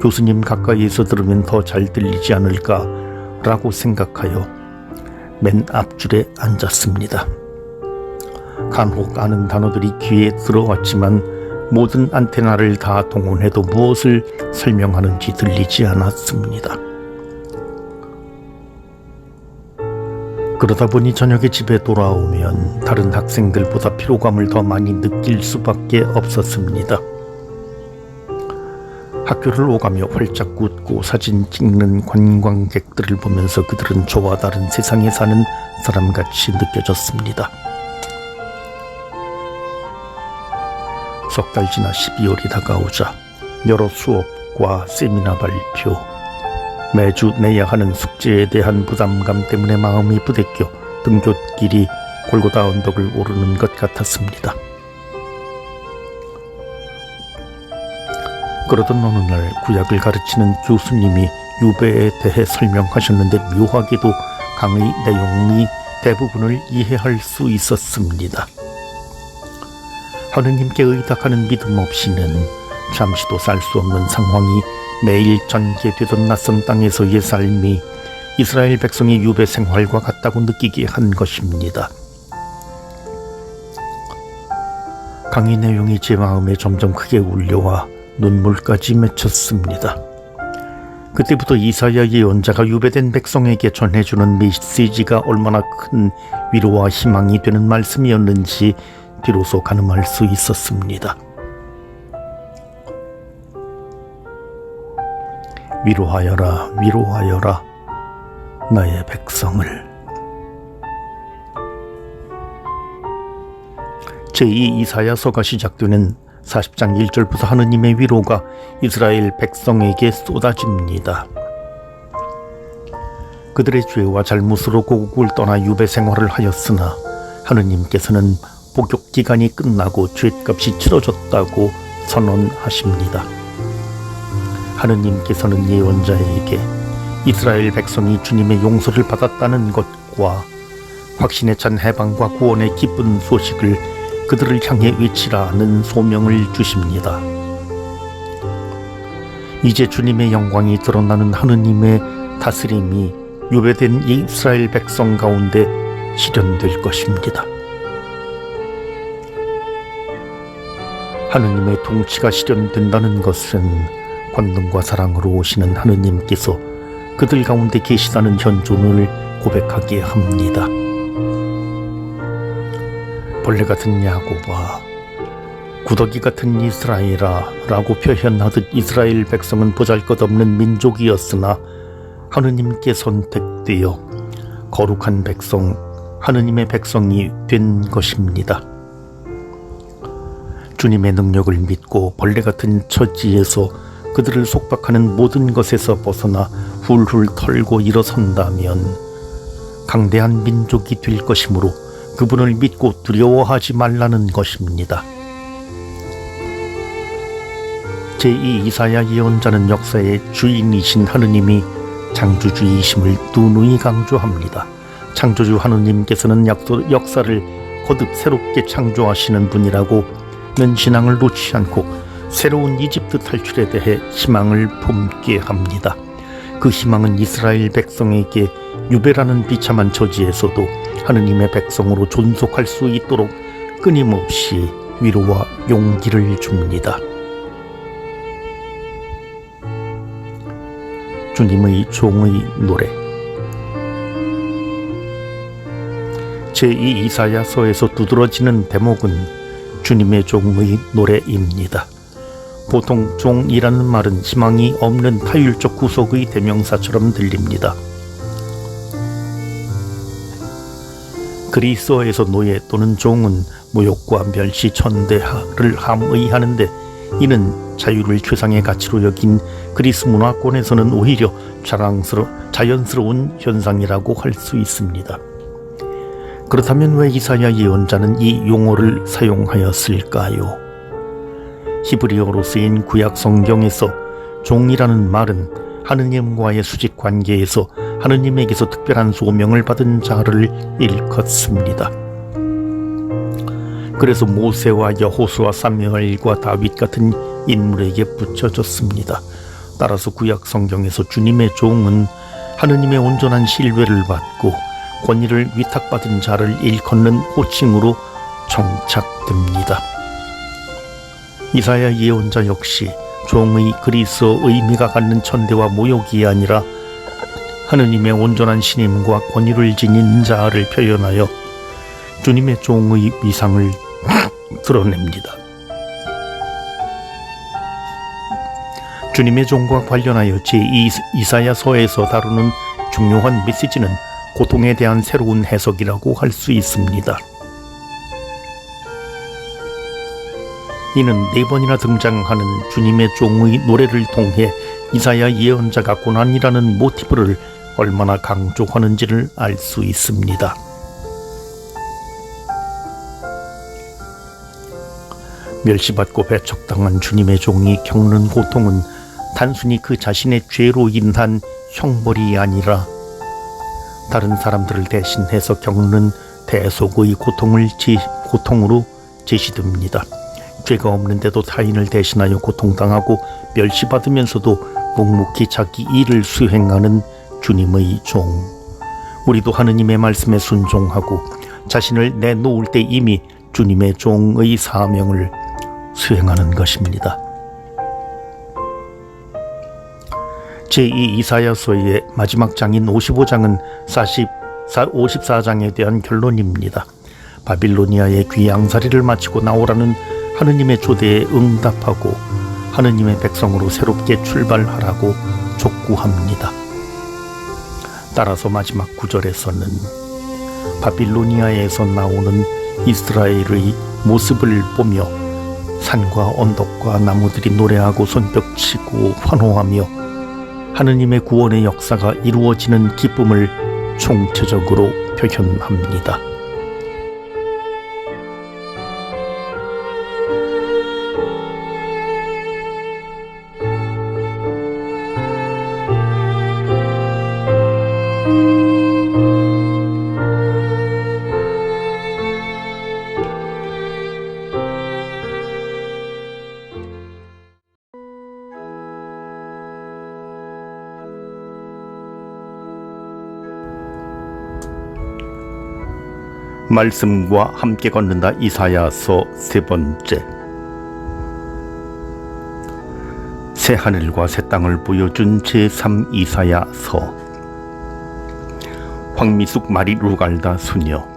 교수님 가까이에서 들으면 더 잘 들리지 않을까라고 생각하여 맨 앞줄에 앉았습니다. 간혹 아는 단어들이 귀에 들어왔지만 모든 안테나를 다 동원해도 무엇을 설명하는지 들리지 않았습니다. 그러다 보니 저녁에 집에 돌아오면 다른 학생들보다 피로감을 더 많이 느낄 수밖에 없었습니다. 학교를 오가며 활짝 웃고 사진 찍는 관광객들을 보면서 그들은 저와 다른 세상에 사는 사람같이 느껴졌습니다. 석 달 지나 12월이 다가오자 여러 수업과 세미나 발표, 매주 내야 하는 숙제에 대한 부담감 때문에 마음이 부대껴 등굣길이 골고다 언덕을 오르는 것 같았습니다. 그러던 어느 날 구약을 가르치는 교수님이 유배에 대해 설명하셨는데 묘하게도 강의 내용이 대부분을 이해할 수 있었습니다. 하느님께 의탁하는 믿음 없이는 잠시도 살 수 없는 상황이 매일 전개되던 낯선 땅에서의 삶이 이스라엘 백성의 유배 생활과 같다고 느끼게 한 것입니다. 강의 내용이 제 마음에 점점 크게 울려와 눈물까지 맺혔습니다. 그때부터 이사야 예언자가 유배된 백성에게 전해주는 메시지가 얼마나 큰 위로와 희망이 되는 말씀이었는지 비로소 가늠할 수 있었습니다. 위로하여라, 위로하여라, 나의 백성을. 제2 이사야서가 시작되는 40장 1절부터 하느님의 위로가 이스라엘 백성에게 쏟아집니다. 그들의 죄와 잘못으로 고국을 떠나 유배 생활을 하였으나 하느님께서는 복역 기간이 끝나고 죗값이 치러졌다고 선언하십니다. 하느님께서는 예언자에게 이스라엘 백성이 주님의 용서를 받았다는 것과 확신에 찬 해방과 구원의 기쁜 소식을 그들을 향해 외치라는 소명을 주십니다. 이제 주님의 영광이 드러나는 하느님의 다스림이 유배된 이스라엘 백성 가운데 실현될 것입니다. 하느님의 통치가 실현된다는 것은 권능과 사랑으로 오시는 하느님께서 그들 가운데 계시다는 현존을 고백하게 합니다. 벌레 같은 야곱아, 구더기 같은 이스라엘아 라고 표현하듯 이스라엘 백성은 보잘것없는 민족이었으나 하느님께 선택되어 거룩한 백성, 하느님의 백성이 된 것입니다. 주님의 능력을 믿고 벌레 같은 처지에서 그들을 속박하는 모든 것에서 벗어나 훌훌 털고 일어선다면 강대한 민족이 될 것이므로 그분을 믿고 두려워하지 말라는 것입니다. 제2 이사야 예언자는 역사의 주인이신 하느님이 창조주이심을 누누이 강조합니다. 창조주 하느님께서는 역사를 거듭 새롭게 창조하시는 분이라고 는 신앙을 놓지 않고 새로운 이집트 탈출에 대해 희망을 품게 합니다. 그 희망은 이스라엘 백성에게 유배라는 비참한 처지에서도 하느님의 백성으로 존속할 수 있도록 끊임없이 위로와 용기를 줍니다. 주님의 종의 노래. 제2 이사야서에서 두드러지는 대목은 주님의 종의 노래입니다. 보통 종이라는 말은 희망이 없는 타율적 구속의 대명사처럼 들립니다. 그리스어에서 노예 또는 종은 모욕과 멸시, 천대를 함의하는데 이는 자유를 최상의 가치로 여긴 그리스 문화권에서는 오히려 자연스러운 현상이라고 할 수 있습니다. 그렇다면 왜 이사야 예언자는 이 용어를 사용하였을까요? 히브리어로 쓰인 구약 성경에서 종이라는 말은 하느님과의 수직 관계에서 하느님에게서 특별한 소명을 받은 자를 일컫습니다. 그래서 모세와 여호수아, 사무엘과 다윗 같은 인물에게 붙여졌습니다. 따라서 구약 성경에서 주님의 종은 하느님의 온전한 신뢰를 받고 권위를 위탁받은 자를 일컫는 호칭으로 정착됩니다. 이사야 예언자 역시 종의 그리스어 의미가 갖는 천대와 모욕이 아니라 하느님의 온전한 신임과 권위를 지닌 자를 표현하여 주님의 종의 위상을 드러냅니다. 주님의 종과 관련하여 제2이사야서에서 다루는 중요한 메시지는 고통에 대한 새로운 해석이라고 할 수 있습니다. 이는 4번이나 등장하는 주님의 종의 노래를 통해 이사야 예언자가 고난이라는 모티브를 얼마나 강조하는지를 알 수 있습니다. 멸시받고 배척당한 주님의 종이 겪는 고통은 단순히 그 자신의 죄로 인한 형벌이 아니라 다른 사람들을 대신해서 겪는 대속의 고통으로 제시됩니다. 죄가 없는데도 타인을 대신하여 고통당하고 멸시받으면서도 묵묵히 자기 일을 수행하는 주님의 종. 우리도 하느님의 말씀에 순종하고 자신을 내놓을 때 이미 주님의 종의 사명을 수행하는 것입니다. 제2 이사야서의 마지막 장인 55장은 54장에 대한 결론입니다. 바빌로니아의 귀양살이를 마치고 나오라는 하느님의 초대에 응답하고 하느님의 백성으로 새롭게 출발하라고 촉구합니다. 따라서 마지막 구절에서는 바빌로니아에서 나오는 이스라엘의 모습을 보며 산과 언덕과 나무들이 노래하고 손뼉치고 환호하며 하느님의 구원의 역사가 이루어지는 기쁨을 총체적으로 표현합니다. 말씀과 함께 걷는다. 이사야서 3번째. 새 하늘과 새 땅을 보여준 제3 이사야서. 황미숙 마리 루갈다 수녀.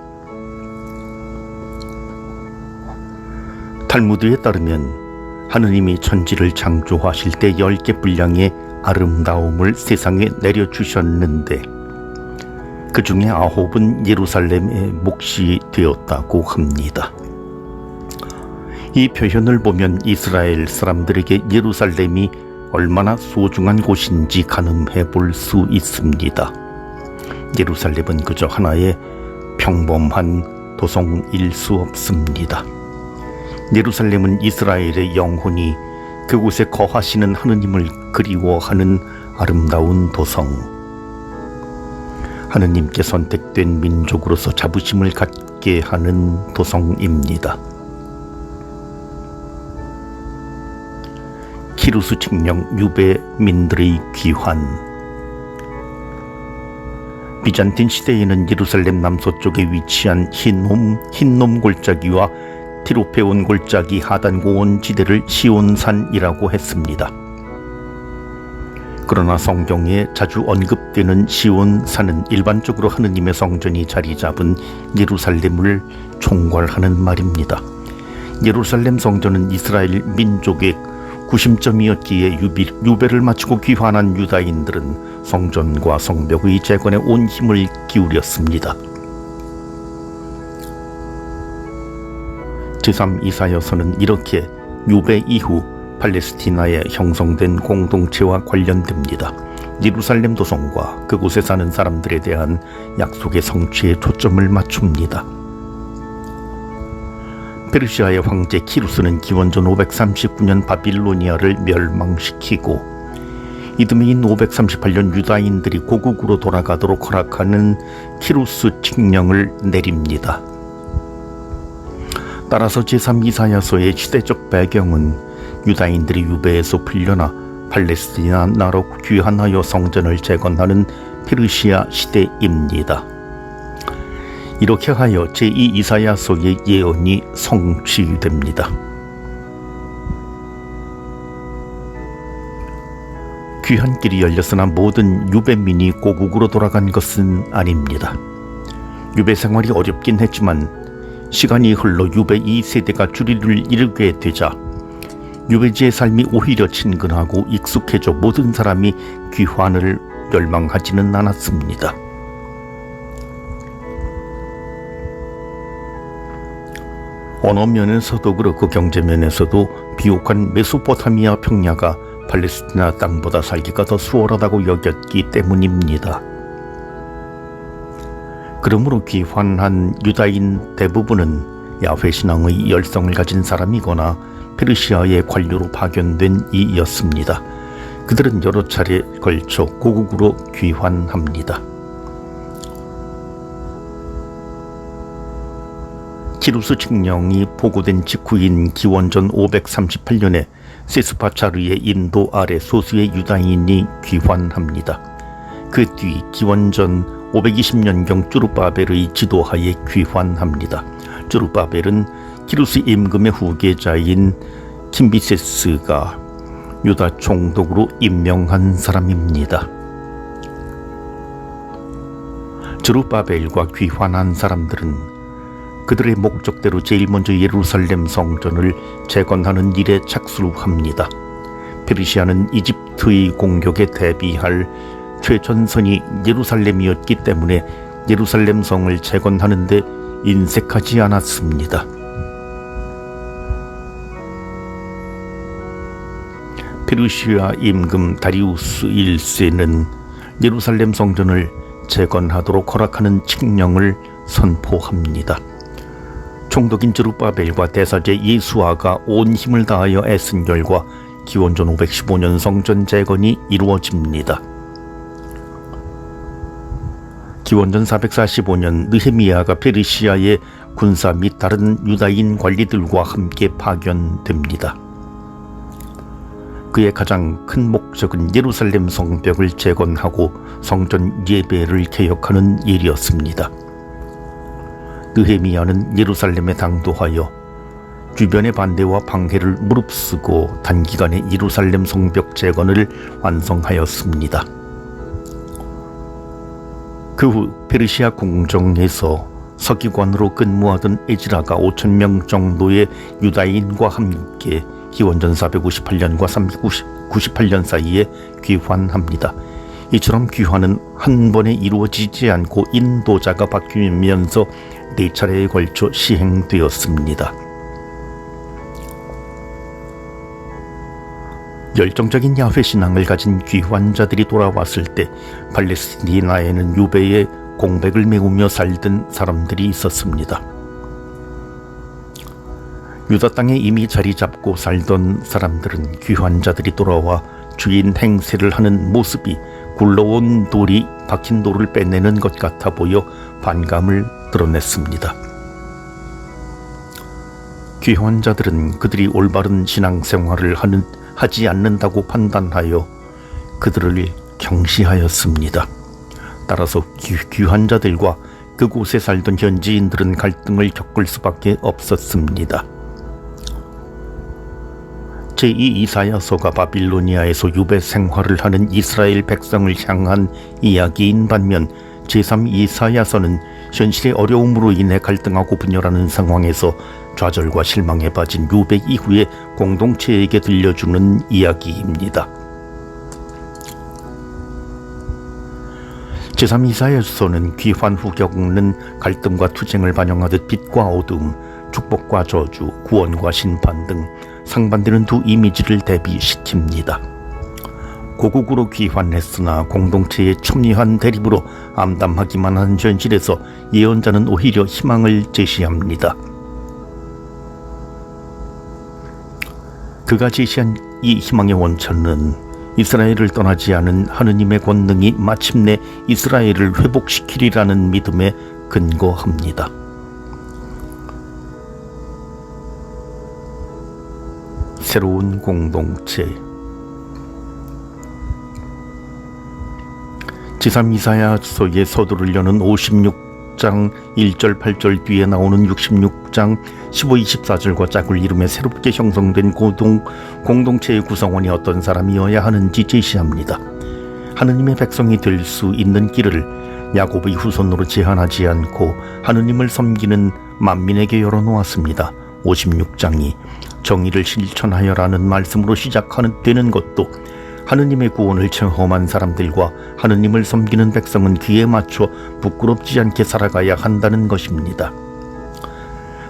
탈무드에 따르면 하느님이 천지를 창조하실 때 10개 분량의 아름다움을 세상에 내려주셨는데 그 중에 9은 예루살렘의 몫이 되었다고 합니다. 이 표현을 보면 이스라엘 사람들에게 예루살렘이 얼마나 소중한 곳인지 가늠해 볼 수 있습니다. 예루살렘은 그저 하나의 평범한 도성일 수 없습니다. 예루살렘은 이스라엘의 영혼이 그곳에 거하시는 하느님을 그리워하는 아름다운 도성, 하느님께 선택된 민족으로서 자부심을 갖게 하는 도성입니다. 키루스 칙령 유배민들의 귀환. 비잔틴 시대에는 예루살렘 남서쪽에 위치한 흰놈 골짜기와 티로페온 골짜기 하단고원 지대를 시온산이라고 했습니다. 그러나 성경에 자주 언급되는 시온산은 일반적으로 하느님의 성전이 자리 잡은 예루살렘을 총괄하는 말입니다. 예루살렘 성전은 이스라엘 민족의 구심점이었기에 유배를 마치고 귀환한 유다인들은 성전과 성벽의 재건에 온 힘을 기울였습니다. 제3 이사야서는 이렇게 유배 이후 팔레스티나에 형성된 공동체와 관련됩니다. 예루살렘 도성과 그곳에 사는 사람들에 대한 약속의 성취에 초점을 맞춥니다. 페르시아의 황제 키루스는 기원전 539년 바빌로니아를 멸망시키고 이듬해인 538년 유다인들이 고국으로 돌아가도록 허락하는 키루스 칙령을 내립니다. 따라서 제3 이사야서의 시대적 배경은 유다인들이 유배에서 풀려나 팔레스티나 나라로 귀환하여 성전을 재건하는 페르시아 시대입니다. 이렇게 하여 제2 이사야서의 예언이 성취됩니다. 귀환길이 열렸으나 모든 유배민이 고국으로 돌아간 것은 아닙니다. 유배 생활이 어렵긴 했지만 시간이 흘러 유배 2세대가 주리를 이루게 되자 유배지의 삶이 오히려 친근하고 익숙해져 모든 사람이 귀환을 열망하지는 않았습니다. 언어 면에서도 그렇고 경제 면에서도 비옥한 메소포타미아 평야가 팔레스티나 땅보다 살기가 더 수월하다고 여겼기 때문입니다. 그러므로 귀환한 유다인 대부분은 야훼 신앙의 열성을 가진 사람이거나 페르시아의 관료로 파견된 이였습니다. 그들은 여러 차례 걸쳐 고국으로 귀환합니다. 키루스 칙령이 보고된 직후인 기원전 538년에 세스파차르의 인도 아래 소수의 유다인이 귀환합니다. 그 뒤 기원전 520년경 쭈르바벨의 지도하에 귀환합니다. 쭈르바벨은 키루스 임금의 후계자인 킴비세스가 유다 총독으로 임명한 사람입니다. 쭈르바벨과 귀환한 사람들은 그들의 목적대로 제일 먼저 예루살렘 성전을 재건하는 일에 착수합니다. 페르시아는 이집트의 공격에 대비할 최전선이 예루살렘이었기 때문에 예루살렘 성을 재건하는 데 인색하지 않았습니다. 페르시아 임금 다리우스 1세는 예루살렘 성전을 재건하도록 허락하는 칙령을 선포합니다. 총독인 즈룹바벨과 대사제 예수아가 온 힘을 다하여 애쓴 결과 기원전 515년 성전 재건이 이루어집니다. 기원전 445년 느헤미야가 페르시아의 군사 및 다른 유다인 관리들과 함께 파견됩니다. 그의 가장 큰 목적은 예루살렘 성벽을 재건하고 성전 예배를 개혁하는 일이었습니다. 느헤미야는 예루살렘에 당도하여 주변의 반대와 방해를 무릅쓰고 단기간에 예루살렘 성벽 재건을 완성하였습니다. 그 후 페르시아 궁정에서 서기관으로 근무하던 에즈라가 5,000명 정도의 유다인과 함께 기원전 458년과 398년 사이에 귀환합니다. 이처럼 귀환은 한 번에 이루어지지 않고 인도자가 바뀌면서 4차례에 걸쳐 시행되었습니다. 열정적인 야훼 신앙을 가진 귀환자들이 돌아왔을 때 팔레스티나에는 유배의 공백을 메우며 살던 사람들이 있었습니다. 유다 땅에 이미 자리 잡고 살던 사람들은 귀환자들이 돌아와 주인 행세를 하는 모습이 굴러온 돌이 박힌 돌을 빼내는 것 같아 보여 반감을 드러냈습니다. 귀환자들은 그들이 올바른 신앙생활을 하지 않는다고 판단하여 그들을 경시하였습니다. 따라서 귀환자들과 그곳에 살던 현지인들은 갈등을 겪을 수밖에 없었습니다. 제2 이사야서가 바빌로니아에서 유배 생활을 하는 이스라엘 백성을 향한 이야기인 반면 제3 이사야서는 현실의 어려움으로 인해 갈등하고 분열하는 상황에서 좌절과 실망에 빠진 유배 이후의 공동체에게 들려주는 이야기입니다. 제3 이사야서는 귀환 후 겪는 갈등과 투쟁을 반영하듯 빛과 어둠, 축복과 저주, 구원과 심판 등 상반되는 두 이미지를 대비시킵니다. 고국으로 귀환했으나 공동체의 첨예한 대립으로 암담하기만 한 현실에서 예언자는 오히려 희망을 제시합니다. 그가 제시한 이 희망의 원천은 이스라엘을 떠나지 않은 하느님의 권능이 마침내 이스라엘을 회복시키리라는 믿음에 근거합니다. 새로운 공동체. 제3 이사야서의 서두를 여는 56장 1절 8절 뒤에 나오는 66장 15, 24절과 짝을 이루며 새롭게 형성된 공동체의 구성원이 어떤 사람이어야 하는지 제시합니다. 하느님의 백성이 될 수 있는 길을 야곱의 후손으로 제한하지 않고 하느님을 섬기는 만민에게 열어놓았습니다. 56장이 정의를 실천하여라는 말씀으로 시작되는 것도 하느님의 구원을 체험한 사람들과 하느님을 섬기는 백성은 귀에 맞춰 부끄럽지 않게 살아가야 한다는 것입니다.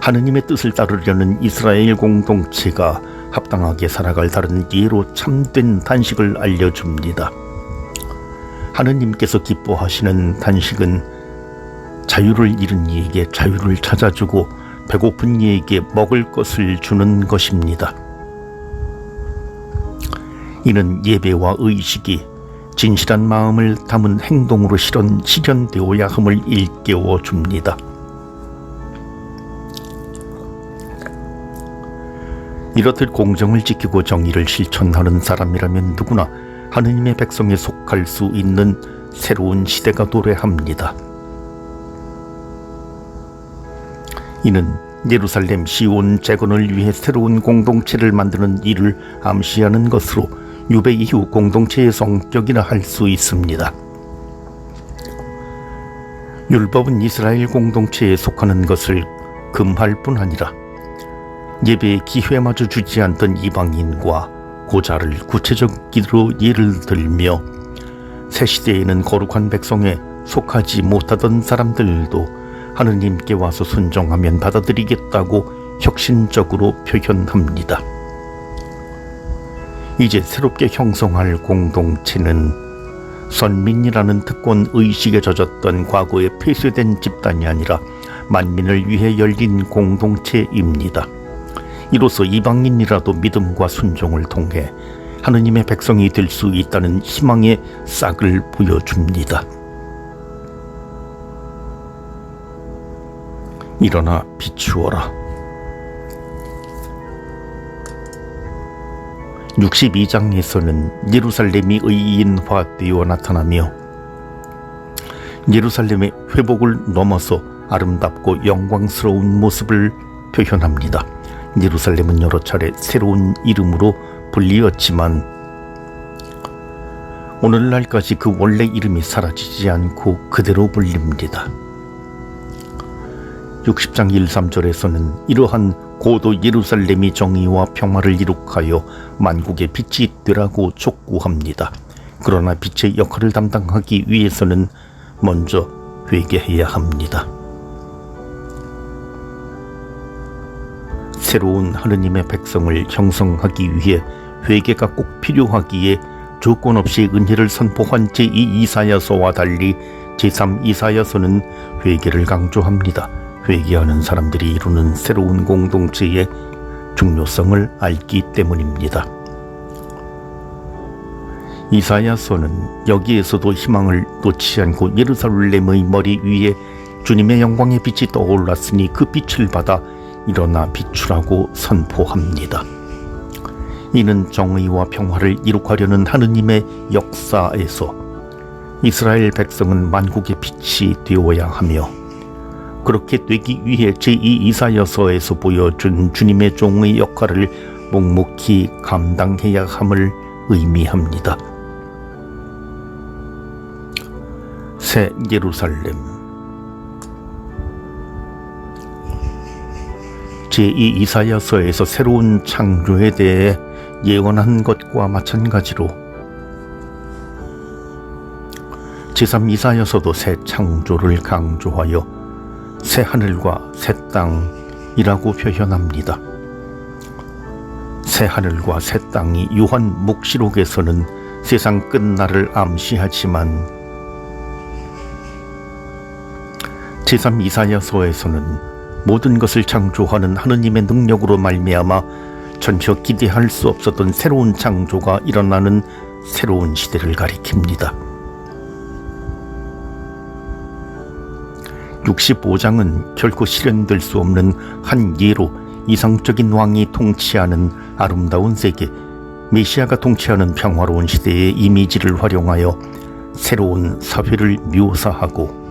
하느님의 뜻을 따르려는 이스라엘 공동체가 합당하게 살아갈 다른 예로 참된 단식을 알려줍니다. 하느님께서 기뻐하시는 단식은 자유를 잃은 이에게 자유를 찾아주고 배고픈 이에게 먹을 것을 주는 것입니다. 이는 예배와 의식이 진실한 마음을 담은 행동으로 실현되어야 함을 일깨워 줍니다. 이렇듯 공정을 지키고 정의를 실천하는 사람이라면 누구나 하느님의 백성에 속할 수 있는 새로운 시대가 도래합니다. 이는 예루살렘 시온 재건을 위해 새로운 공동체를 만드는 일을 암시하는 것으로 유배 이후 공동체의 성격이라 할 수 있습니다. 율법은 이스라엘 공동체에 속하는 것을 금할 뿐 아니라 예배의 기회마저 주지 않던 이방인과 고자를 구체적으로 예를 들며 새 시대에는 거룩한 백성에 속하지 못하던 사람들도 하느님께 와서 순종하면 받아들이겠다고 혁신적으로 표현합니다. 이제 새롭게 형성할 공동체는 선민이라는 특권 의식에 젖었던 과거에 폐쇄된 집단이 아니라 만민을 위해 열린 공동체입니다. 이로써 이방인이라도 믿음과 순종을 통해 하느님의 백성이 될 수 있다는 희망의 싹을 보여줍니다. 일어나 비추어라. 62장에서는 예루살렘이 의인화되어 나타나며 예루살렘의 회복을 넘어서 아름답고 영광스러운 모습을 표현합니다. 예루살렘은 여러 차례 새로운 이름으로 불리었지만 오늘날까지 그 원래 이름이 사라지지 않고 그대로 불립니다. 60장 1, 3절에서는 이러한 고도 예루살렘이 정의와 평화를 이룩하여 만국의 빛이 되라고 촉구합니다. 그러나 빛의 역할을 담당하기 위해서는 먼저 회개해야 합니다. 새로운 하느님의 백성을 형성하기 위해 회개가 꼭 필요하기에 조건 없이 은혜를 선포한 제2 이사야서와 달리 제3 이사야서는 회개를 강조합니다. 회개하는 사람들이 이루는 새로운 공동체의 중요성을 알기 때문입니다. 이사야서는 여기에서도 희망을 놓지 않고 예루살렘의 머리 위에 주님의 영광의 빛이 떠올랐으니 그 빛을 받아 일어나 비추라고 선포합니다. 이는 정의와 평화를 이룩하려는 하느님의 역사에서 이스라엘 백성은 만국의 빛이 되어야 하며 그렇게 되기 위해 제2 이사야서에서 보여준 주님의 종의 역할을 묵묵히 감당해야 함을 의미합니다. 새 예루살렘 제2 이사야서에서 새로운 창조에 대해 예언한 것과 마찬가지로 제3 이사야서도 새 창조를 강조하여 새 하늘과 새 땅이라고 표현합니다. 새 하늘과 새 땅이 요한 묵시록에서는 세상 끝날을 암시하지만 제3 이사야서에서는 모든 것을 창조하는 하느님의 능력으로 말미암아 전혀 기대할 수 없었던 새로운 창조가 일어나는 새로운 시대를 가리킵니다. 65장은 결코 실현될 수 없는 한 예로 이상적인 왕이 통치하는 아름다운 세계, 메시아가 통치하는 평화로운 시대의 이미지를 활용하여 새로운 사회를 묘사하고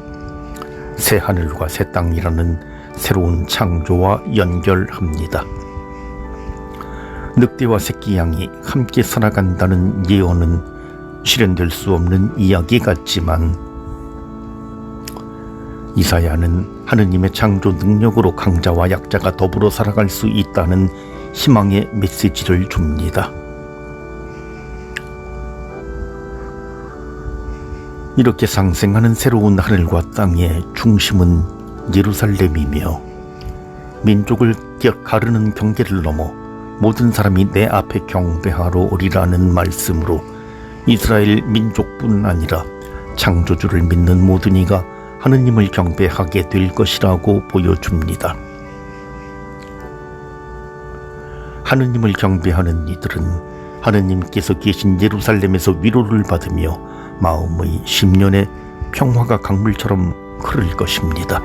새 하늘과 새 땅이라는 새로운 창조와 연결합니다. 늑대와 새끼 양이 함께 살아간다는 예언은 실현될 수 없는 이야기 같지만 이사야는 하느님의 창조 능력으로 강자와 약자가 더불어 살아갈 수 있다는 희망의 메시지를 줍니다. 이렇게 상생하는 새로운 하늘과 땅의 중심은 예루살렘이며 민족을 가르는 경계를 넘어 모든 사람이 내 앞에 경배하러 오리라는 말씀으로 이스라엘 민족뿐 아니라 창조주를 믿는 모든 이가 하느님을 경배하게 될 것이라고 보여줍니다. 하느님을 경배하는 이들은 하느님께서 계신 예루살렘에서 위로를 받으며 마음의 심년에 평화가 강물처럼 흐를 것입니다.